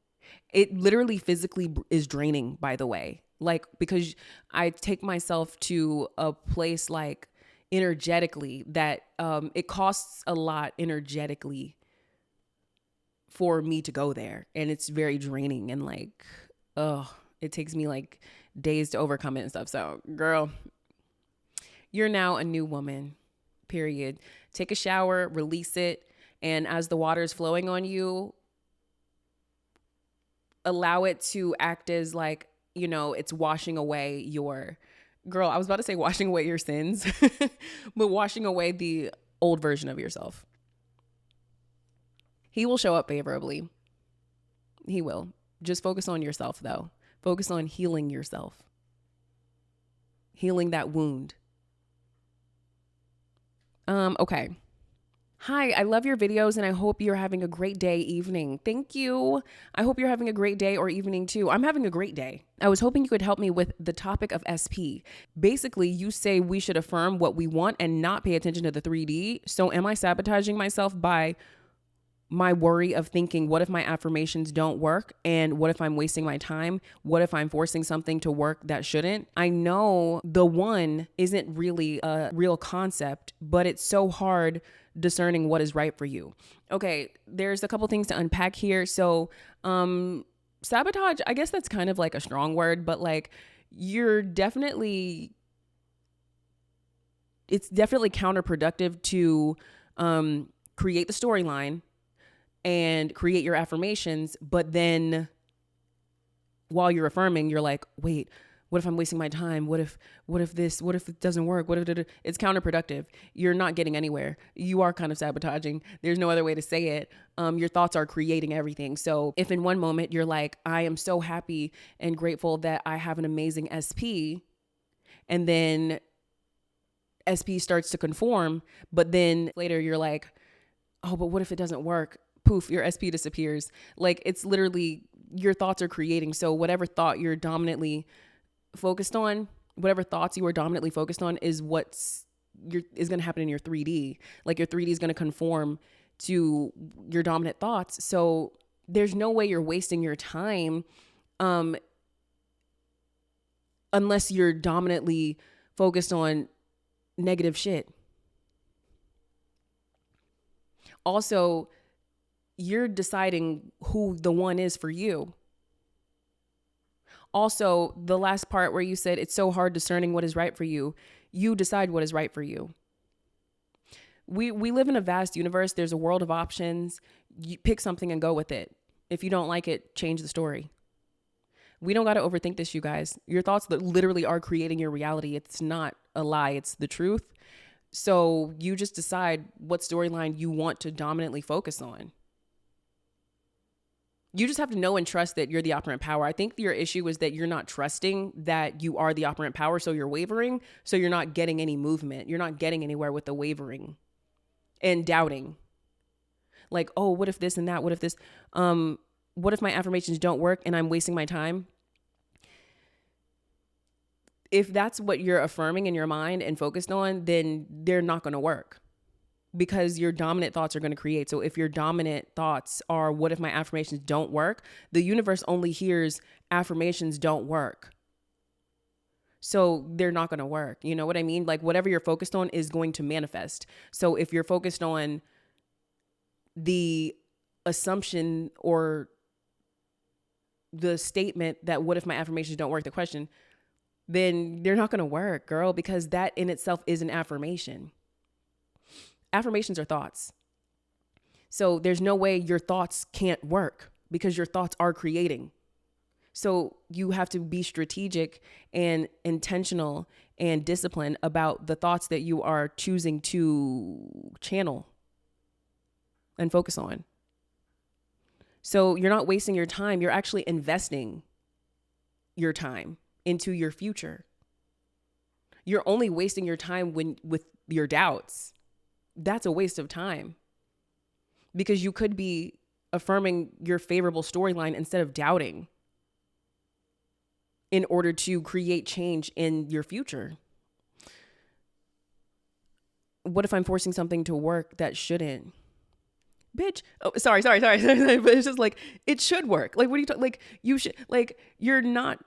It literally physically is draining, by the way. Like, because I take myself to a place like energetically that it costs a lot energetically for me to go there. And it's very draining and like, it takes me like days to overcome it and stuff. So girl, you're now a new woman, period. Take a shower, release it. And as the water is flowing on you, allow it to act as like, you know, it's washing away your, girl, I was about to say washing away your sins, but washing away the old version of yourself. He will show up favorably. He will. Just focus on yourself though. Focus on healing yourself. Healing that wound. Okay. Hi, I love your videos and I hope you're having a great day, evening. Thank you. I hope you're having a great day or evening too. I'm having a great day. I was hoping you could help me with the topic of SP. Basically, you say we should affirm what we want and not pay attention to the 3D. So am I sabotaging myself by my worry of thinking, what if my affirmations don't work? And what if I'm wasting my time? What if I'm forcing something to work that shouldn't? I know the one isn't really a real concept, but it's so hard discerning what is right for you. Okay, there's a couple things to unpack here. So, sabotage, I guess that's kind of like a strong word, but like it's definitely counterproductive to create the storyline and create your affirmations, but then while you're affirming, you're like, wait, what if I'm wasting my time? What if it doesn't work? It's counterproductive. You're not getting anywhere. You are kind of sabotaging. There's no other way to say it. Your thoughts are creating everything. So if in one moment you're like, I am so happy and grateful that I have an amazing SP, and then SP starts to conform, but then later you're like, oh, but what if it doesn't work? Poof, your SP disappears. Like, it's literally your thoughts are creating. So whatever thought you're dominantly focused on, whatever thoughts you are dominantly focused on is is going to happen in your 3D. Like, your 3D is going to conform to your dominant thoughts. So there's no way you're wasting your time unless you're dominantly focused on negative shit. Also, you're deciding who the one is for you. Also, the last part where you said it's so hard discerning what is right for you, you decide what is right for you. We live in a vast universe. There's a world of options. You pick something and go with it. If you don't like it, change the story. We don't got to overthink this, you guys. Your thoughts that literally are creating your reality. It's not a lie. It's the truth. So you just decide what storyline you want to dominantly focus on. You just have to know and trust that you're the operant power. I think your issue is that you're not trusting that you are the operant power. So you're wavering. So you're not getting any movement. You're not getting anywhere with the wavering and doubting. Like, oh, what if this and that? What if this? What if my affirmations don't work and I'm wasting my time? If that's what you're affirming in your mind and focused on, then they're not going to work. Because your dominant thoughts are going to create. So if your dominant thoughts are, what if my affirmations don't work? The universe only hears affirmations don't work. So they're not going to work. You know what I mean? Like, whatever you're focused on is going to manifest. So if you're focused on the assumption or the statement that what if my affirmations don't work, the question, then they're not going to work, girl, because that in itself is an affirmation. Affirmations are thoughts. So there's no way your thoughts can't work because your thoughts are creating. So you have to be strategic and intentional and disciplined about the thoughts that you are choosing to channel and focus on. So you're not wasting your time. You're actually investing your time into your future. You're only wasting your time with your doubts. That's a waste of time because you could be affirming your favorable storyline instead of doubting in order to create change in your future. What if I'm forcing something to work that shouldn't? Bitch. Oh, sorry. But it's just like, it should work. Like, what are you talking? Like, you should, like, you're not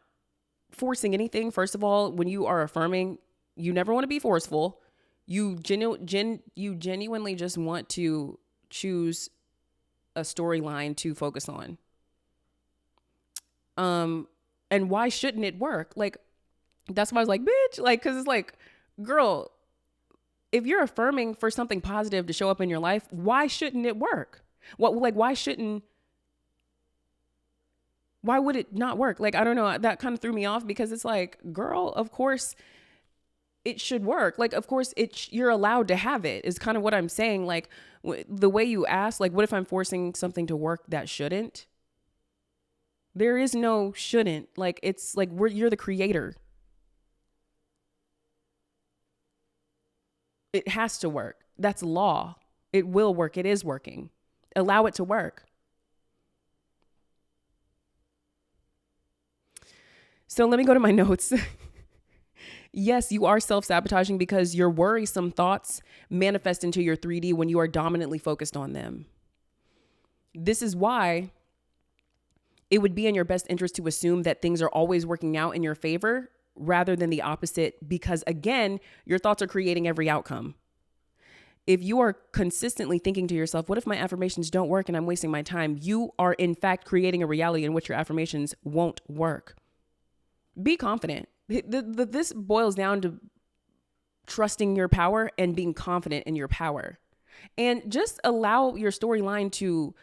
forcing anything. First of all, when you are affirming, you never want to be forceful. You genuinely just want to choose a storyline to focus on. And why shouldn't it work? Like, that's why I was like, bitch, like, cause it's like, girl, if you're affirming for something positive to show up in your life, why shouldn't it work? Why would it not work? Like, I don't know. That kind of threw me off because it's like, girl, of course it should work. Like, of course you're allowed to have it is kind of what I'm saying. Like the way you ask, like, what if I'm forcing something to work that shouldn't? There is no shouldn't. Like, it's like you're the creator. It has to work. That's law. It will work. It is working. Allow it to work. So let me go to my notes. Yes, you are self-sabotaging because your worrisome thoughts manifest into your 3D when you are dominantly focused on them. This is why it would be in your best interest to assume that things are always working out in your favor rather than the opposite, because again, your thoughts are creating every outcome. If you are consistently thinking to yourself, what if my affirmations don't work and I'm wasting my time? You are in fact creating a reality in which your affirmations won't work. Be confident. This boils down to trusting your power and being confident in your power. And just allow your storyline to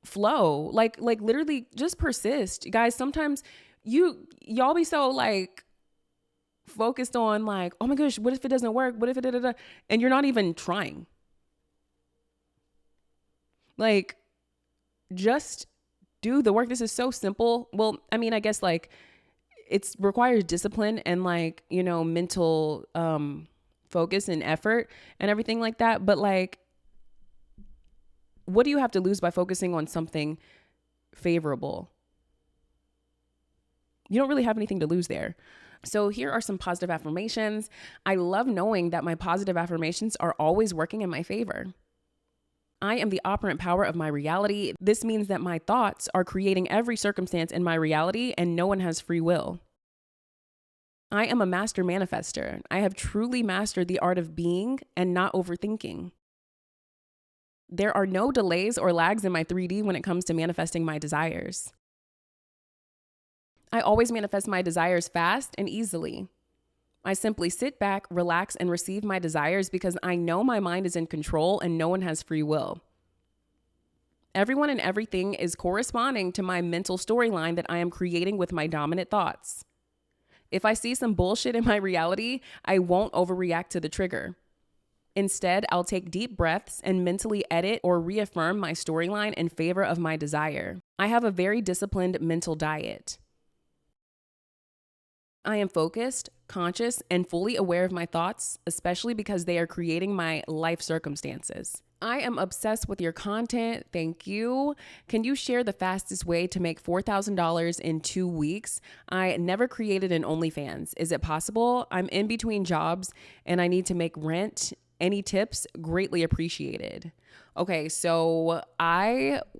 flow. Like literally just persist. Guys, sometimes y'all be so like focused on like, oh my gosh, what if it doesn't work? What if it da-da-da? And you're not even trying. Like, just do the work. This is so simple. Well, I mean, I guess like it requires discipline and like, you know, mental focus and effort and everything like that. But like, what do you have to lose by focusing on something favorable? You don't really have anything to lose there. So here are some positive affirmations. I love knowing that my positive affirmations are always working in my favor. I am the operant power of my reality. This means that my thoughts are creating every circumstance in my reality and no one has free will. I am a master manifester. I have truly mastered the art of being and not overthinking. There are no delays or lags in my 3D when it comes to manifesting my desires. I always manifest my desires fast and easily. I simply sit back, relax, and receive my desires because I know my mind is in control and no one has free will. Everyone and everything is corresponding to my mental storyline that I am creating with my dominant thoughts. If I see some bullshit in my reality, I won't overreact to the trigger. Instead, I'll take deep breaths and mentally edit or reaffirm my storyline in favor of my desire. I have a very disciplined mental diet. I am focused, conscious, and fully aware of my thoughts, especially because they are creating my life circumstances. I am obsessed with your content. Thank you. Can you share the fastest way to make $4,000 in 2 weeks? I never created an OnlyFans. Is it possible? I'm in between jobs and I need to make rent. Any tips? Greatly appreciated. Okay, so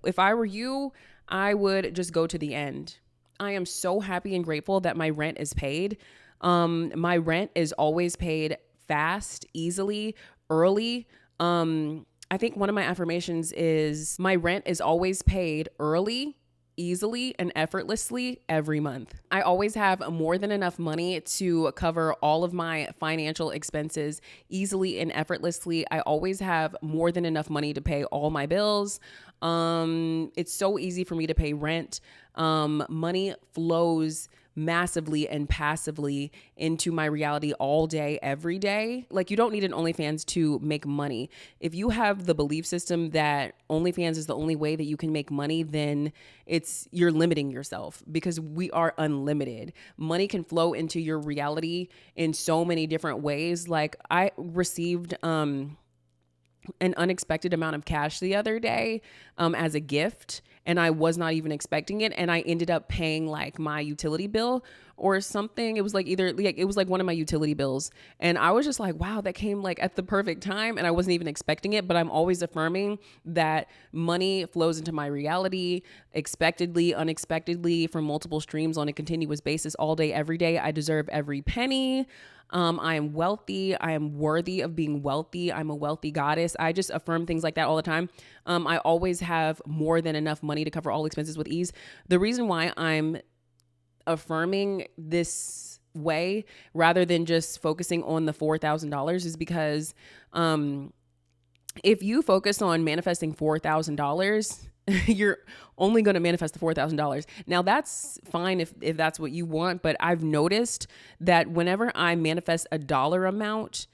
if I were you, I would just go to the end. I am so happy and grateful that my rent is paid. My rent is always paid fast, easily, early. I think one of my affirmations is my rent is always paid early, easily, and effortlessly every month. I always have more than enough money to cover all of my financial expenses easily and effortlessly. I always have more than enough money to pay all my bills. It's so easy for me to pay rent. Money flows massively and passively into my reality all day, every day. Like, you don't need an OnlyFans to make money. If you have the belief system that OnlyFans is the only way that you can make money, then you're limiting yourself, because we are unlimited. Money can flow into your reality in so many different ways. Like, I received, an unexpected amount of cash the other day as a gift, and I was not even expecting it, and I ended up paying like my utility bill or something. It was like it was like one of my utility bills, and I was just like, wow, that came like at the perfect time, and I wasn't even expecting it. But I'm always affirming that money flows into my reality expectedly, unexpectedly, from multiple streams on a continuous basis all day, every day. I deserve every penny. I am wealthy. I am worthy of being wealthy. I'm a wealthy goddess. I just affirm things like that all the time. I always have more than enough money to cover all expenses with ease. The reason why I'm affirming this way rather than just focusing on the $4,000 is because if you focus on manifesting $4,000, you're only going to manifest the $4,000. Now, that's fine if that's what you want, but I've noticed that whenever I manifest a dollar amount,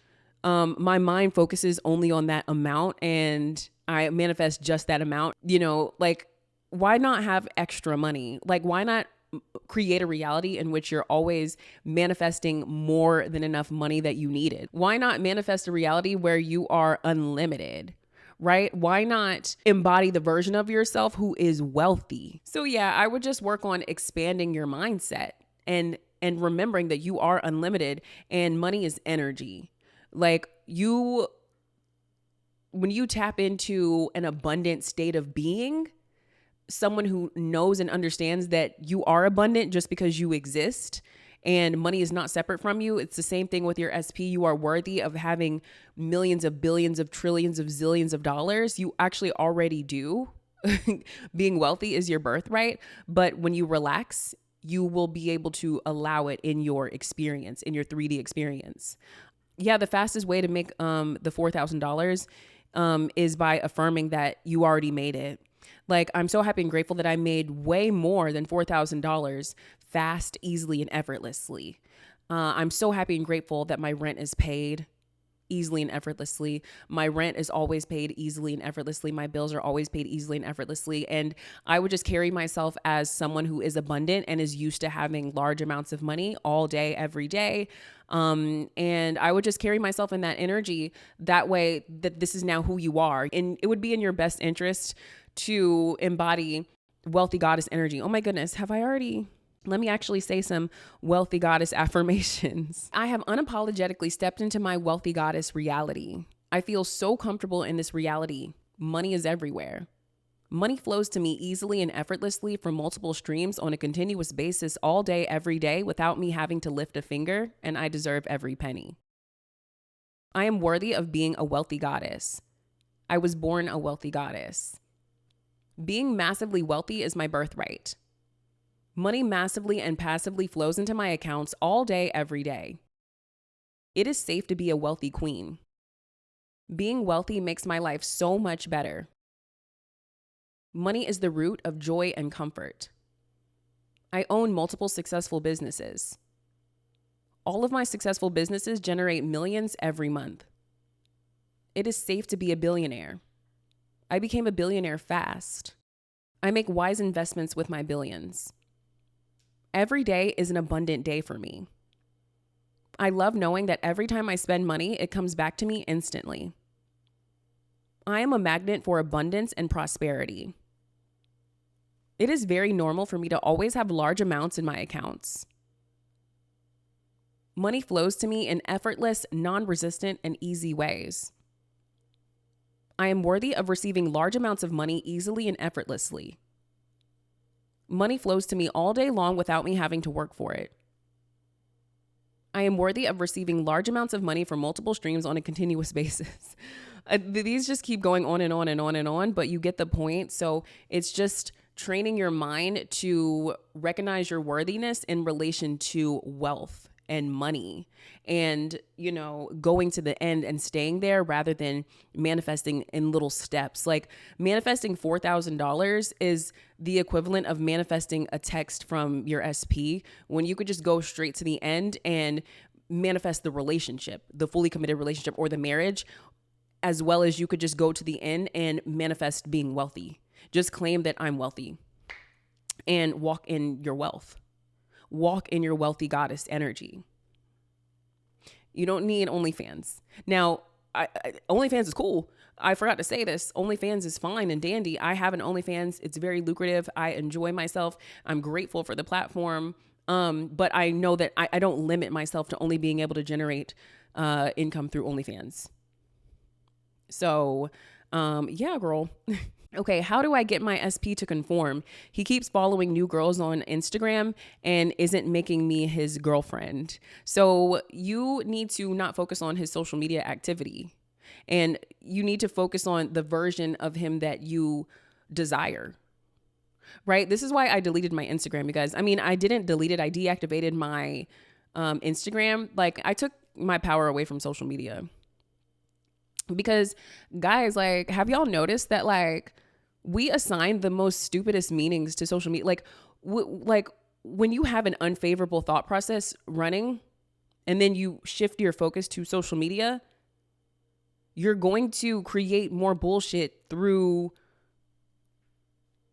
my mind focuses only on that amount and I manifest just that amount. You know, like, why not have extra money? Like, why not create a reality in which you're always manifesting more than enough money that you needed? Why not manifest a reality where you are unlimited? Right? Why not embody the version of yourself who is wealthy? So yeah, I would just work on expanding your mindset and remembering that you are unlimited and money is energy. Like, when you tap into an abundant state of being, someone who knows and understands that you are abundant just because you exist and money is not separate from you. It's the same thing with your SP. You are worthy of having millions of billions of trillions of zillions of dollars. You actually already do. Being wealthy is your birthright. But when you relax, you will be able to allow it in your experience, in your 3D experience. Yeah, the fastest way to make the $4,000 is by affirming that you already made it. Like, I'm so happy and grateful that I made way more than $4,000 fast, easily, and effortlessly. I'm so happy and grateful that my rent is paid easily and effortlessly. My rent is always paid easily and effortlessly. My bills are always paid easily and effortlessly. And I would just carry myself as someone who is abundant and is used to having large amounts of money all day, every day. And I would just carry myself in that energy. That way, that this is now who you are. And it would be in your best interest to embody wealthy goddess energy. Oh my goodness, have I already? Let me actually say some wealthy goddess affirmations. I have unapologetically stepped into my wealthy goddess reality. I feel so comfortable in this reality. Money is everywhere. Money flows to me easily and effortlessly from multiple streams on a continuous basis all day, every day, without me having to lift a finger, and I deserve every penny. I am worthy of being a wealthy goddess. I was born a wealthy goddess. Being massively wealthy is my birthright. Money massively and passively flows into my accounts all day, every day. It is safe to be a wealthy queen. Being wealthy makes my life so much better. Money is the root of joy and comfort. I own multiple successful businesses. All of my successful businesses generate millions every month. It is safe to be a billionaire. I became a billionaire fast. I make wise investments with my billions. Every day is an abundant day for me. I love knowing that every time I spend money, it comes back to me instantly. I am a magnet for abundance and prosperity. It is very normal for me to always have large amounts in my accounts. Money flows to me in effortless, non-resistant, and easy ways. I am worthy of receiving large amounts of money easily and effortlessly. Money flows to me all day long without me having to work for it. I am worthy of receiving large amounts of money from multiple streams on a continuous basis. These just keep going on and on and on and on, but you get the point. So it's just training your mind to recognize your worthiness in relation to wealth and money, and, you know, going to the end and staying there rather than manifesting in little steps. Like, manifesting $4,000 is the equivalent of manifesting a text from your SP, when you could just go straight to the end and manifest the relationship, the fully committed relationship or the marriage, as well as you could just go to the end and manifest being wealthy. Just claim that I'm wealthy and walk in your wealth. Walk in your wealthy goddess energy. You don't need OnlyFans. Now, OnlyFans is cool. I forgot to say this. OnlyFans is fine and dandy. I have an OnlyFans. It's very lucrative. I enjoy myself. I'm grateful for the platform. But I know that I don't limit myself to only being able to generate income through OnlyFans. So, yeah, girl. Okay, how do I get my SP to conform? He keeps following new girls on Instagram and isn't making me his girlfriend. So you need to not focus on his social media activity, and you need to focus on the version of him that you desire, right? This is why I deleted my Instagram, you guys. I mean, I didn't delete it. I deactivated my Instagram. Like, I took my power away from social media. Because, guys, like, have y'all noticed that, like, we assign the most stupidest meanings to social media? Like, when you have an unfavorable thought process running and then you shift your focus to social media, you're going to create more bullshit through,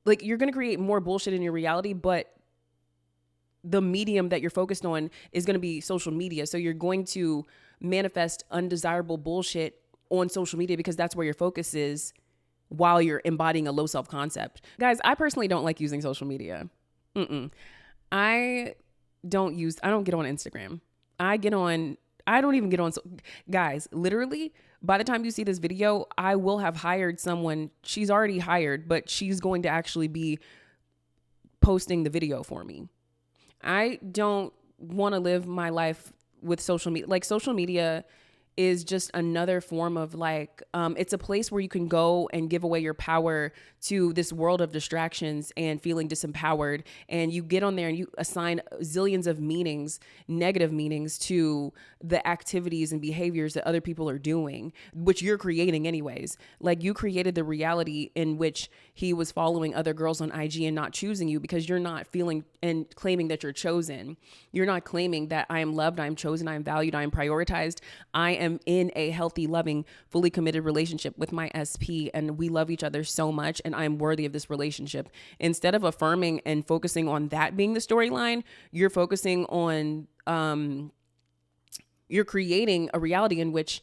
like, you're going to create more bullshit in your reality, but the medium that you're focused on is going to be social media. So you're going to manifest undesirable bullshit on social media because that's where your focus is while you're embodying a low self-concept. Guys, I personally don't like using social media. I don't get on Instagram. I don't even get on. Guys, literally, by the time you see this video, I will have hired someone. She's already hired, but she's going to actually be posting the video for me. I don't want to live my life with social media. Like social media is just another form of like, it's a place where you can go and give away your power to this world of distractions and feeling disempowered. And you get on there and you assign zillions of meanings, negative meanings to the activities and behaviors that other people are doing, which you're creating anyways. Like you created the reality in which he was following other girls on IG and not choosing you because you're not feeling and claiming that you're chosen. You're not claiming that I am loved, I am chosen, I am valued, I am prioritized. I am in a healthy, loving, fully committed relationship with my SP, and we love each other so much, and I'm worthy of this relationship. Instead of affirming and focusing on that being the storyline, you're focusing on, you're creating a reality in which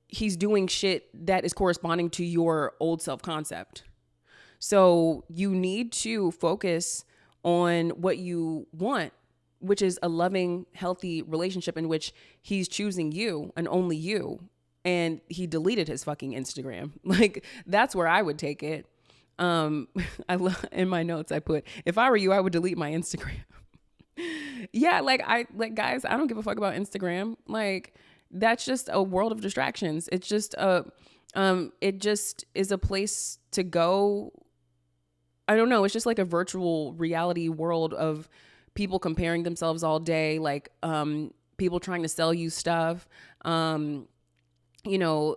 he's doing shit that is corresponding to your old self-concept. So you need to focus on what you want, which is a loving, healthy relationship in which he's choosing you and only you. And he deleted his fucking Instagram. Like, that's where I would take it. In my notes, I put, if I were you, I would delete my Instagram. Yeah, guys, I don't give a fuck about Instagram. Like, that's just a world of distractions. It's just it just is a place to go. I don't know. It's just like a virtual reality world of people comparing themselves all day, like people trying to sell you stuff. You know,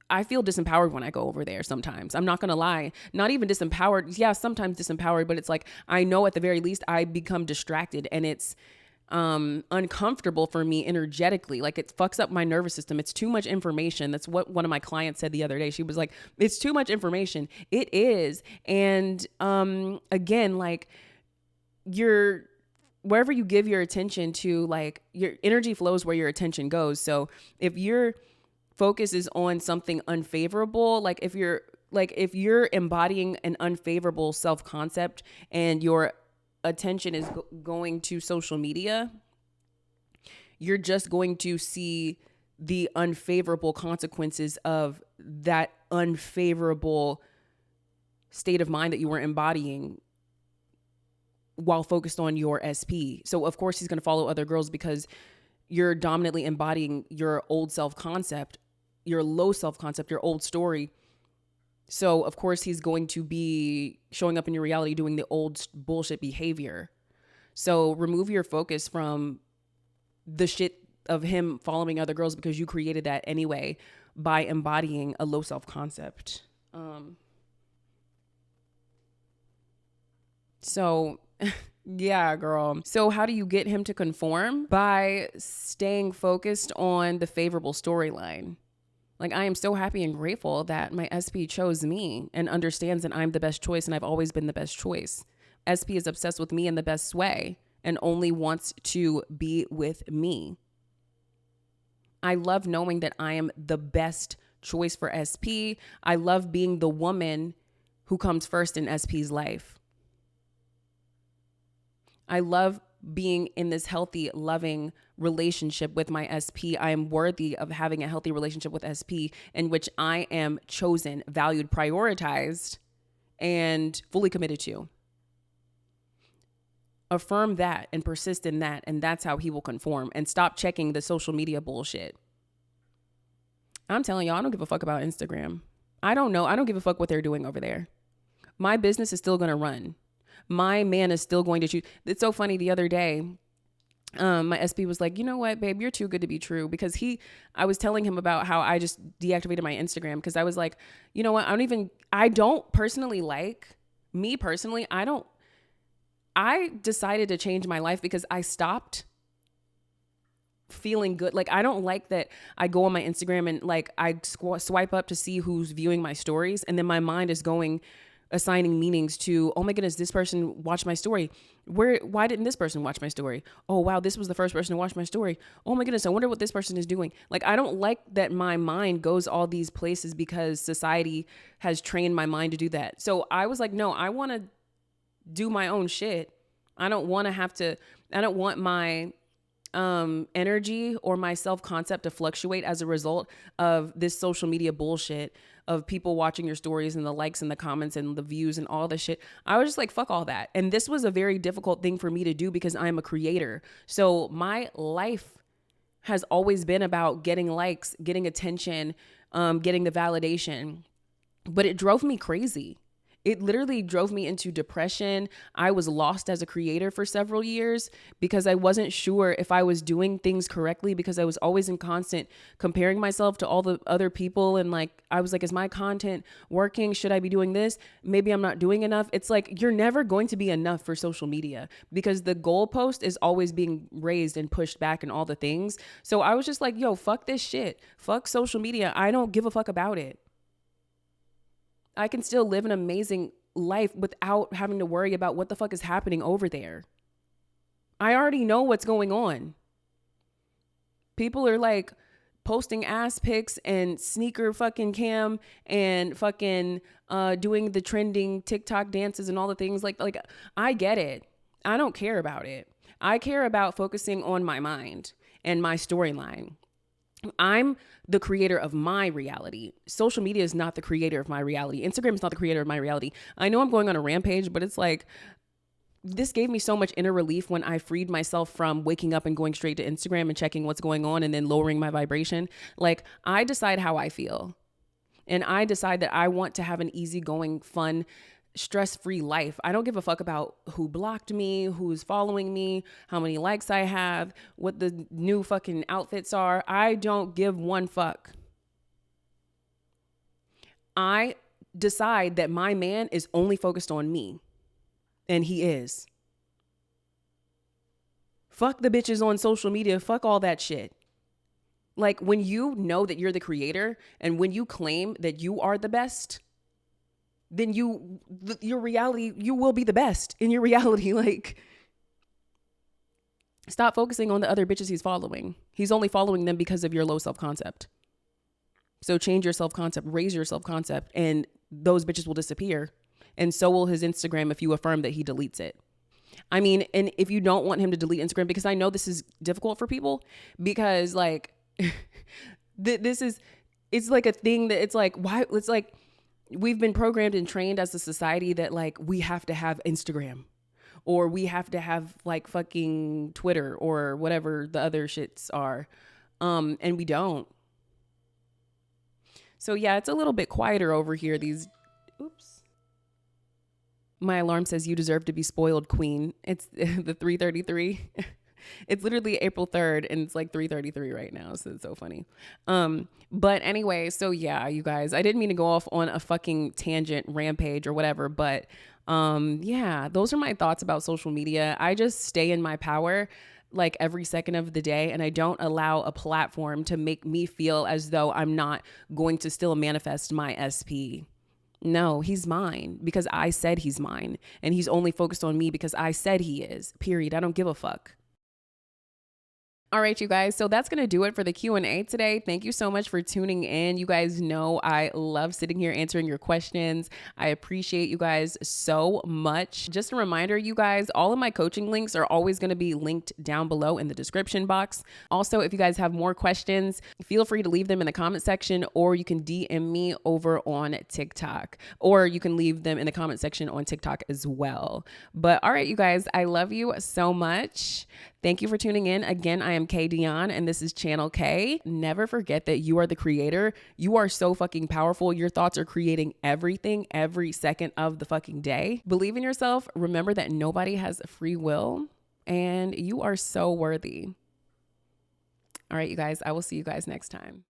I feel disempowered when I go over there sometimes. I'm not going to lie. Not even disempowered. Yeah, sometimes disempowered, but it's like I know at the very least I become distracted and it's uncomfortable for me energetically. Like it fucks up my nervous system. It's too much information. That's what one of my clients said the other day. She was like, it's too much information. It is. And again, like wherever you give your attention to, like your energy flows where your attention goes. So if your focus is on something unfavorable, like if you're embodying an unfavorable self-concept and your attention is going to social media, you're just going to see the unfavorable consequences of that unfavorable state of mind that you were embodying while focused on your SP. So of course he's going to follow other girls because you're dominantly embodying your old self-concept, your low self-concept, your old story. So of course he's going to be showing up in your reality doing the old bullshit behavior. So remove your focus from the shit of him following other girls because you created that anyway by embodying a low self-concept. So yeah, girl. So how do you get him to conform? By staying focused on the favorable storyline. Like, I am so happy and grateful that my SP chose me and understands that I'm the best choice and I've always been the best choice. SP is obsessed with me in the best way and only wants to be with me. I love knowing that I am the best choice for SP. I love being the woman who comes first in SP's life. I love being in this healthy, loving relationship with my SP. I am worthy of having a healthy relationship with SP in which I am chosen, valued, prioritized, and fully committed to. Affirm that and persist in that, and that's how he will conform. And stop checking the social media bullshit. I'm telling y'all, I don't give a fuck about Instagram. I don't know. I don't give a fuck what they're doing over there. My business is still going to run. My man is still going to choose. It's so funny. The other day, my SP was like, you know what, babe, you're too good to be true. Because I was telling him about how I just deactivated my Instagram because I was like, you know what, I don't personally like, me personally, I decided to change my life because I stopped feeling good. Like, I don't like that I go on my Instagram and like I swipe up to see who's viewing my stories. And then my mind is assigning meanings to, oh my goodness, this person watched my story. Why didn't this person watch my story? Oh, wow, this was the first person to watch my story. Oh my goodness, I wonder what this person is doing. Like, I don't like that my mind goes all these places because society has trained my mind to do that. So I was like, no, I want to do my own shit. I don't want my energy or my self-concept to fluctuate as a result of this social media bullshit of people watching your stories and the likes and the comments and the views and all this shit. I was just like, fuck all that. And this was a very difficult thing for me to do because I'm a creator. So my life has always been about getting likes, getting attention, getting the validation. But it drove me crazy. It literally drove me into depression. I was lost as a creator for several years because I wasn't sure if I was doing things correctly, because I was always in constant comparing myself to all the other people. And like, I was like, is my content working? Should I be doing this? Maybe I'm not doing enough. It's like, you're never going to be enough for social media because the goalpost is always being raised and pushed back and all the things. So I was just like, yo, fuck this shit. Fuck social media. I don't give a fuck about it. I can still live an amazing life without having to worry about what the fuck is happening over there. I already know what's going on. People are like posting ass pics and sneaker fucking cam and fucking doing the trending TikTok dances and all the things like I get it. I don't care about it. I care about focusing on my mind and my storyline. I'm the creator of my reality. Social media is not the creator of my reality. Instagram is not the creator of my reality. I know I'm going on a rampage, but it's like, this gave me so much inner relief when I freed myself from waking up and going straight to Instagram and checking what's going on and then lowering my vibration. Like, I decide how I feel. And I decide that I want to have an easygoing, fun, stress-free life. I don't give a fuck about who blocked me, who's following me, how many likes I have, what the new fucking outfits are. I don't give one fuck. I decide that my man is only focused on me. And he is. Fuck the bitches on social media. Fuck all that shit. Like, when you know that you're the creator and when you claim that you are the best, then your reality, you will be the best in your reality. Like, stop focusing on the other bitches he's following. He's only following them because of your low self-concept. So change your self-concept, raise your self-concept, and those bitches will disappear. And so will his Instagram if you affirm that he deletes it. I mean, and if you don't want him to delete Instagram, because I know this is difficult for people, because like, it's like a thing that it's like, why? It's like, we've been programmed and trained as a society that like, we have to have Instagram or we have to have like fucking Twitter or whatever the other shits are. And we don't. So yeah, it's a little bit quieter over here. Oops. My alarm says you deserve to be spoiled, queen. It's the 3:33. It's literally April 3rd and it's like 3:33 right now. So it's so funny. But anyway, so yeah, you guys, I didn't mean to go off on a fucking tangent rampage or whatever, but yeah, those are my thoughts about social media. I just stay in my power like every second of the day, and I don't allow a platform to make me feel as though I'm not going to still manifest my SP. No, he's mine because I said he's mine, and he's only focused on me because I said he is, period. I don't give a fuck. All right, you guys. So that's going to do it for the Q&A today. Thank you so much for tuning in. You guys know I love sitting here answering your questions. I appreciate you guys so much. Just a reminder, you guys, all of my coaching links are always going to be linked down below in the description box. Also, if you guys have more questions, feel free to leave them in the comment section, or you can DM me over on TikTok, or you can leave them in the comment section on TikTok as well. But all right, you guys, I love you so much. Thank you for tuning in. Again, I am Kay Dion, and this is Channel K. Never forget that you are the creator. You are so fucking powerful. Your thoughts are creating everything every second of the fucking day. Believe in yourself. Remember that nobody has free will, and you are so worthy. All right, you guys, I will see you guys next time.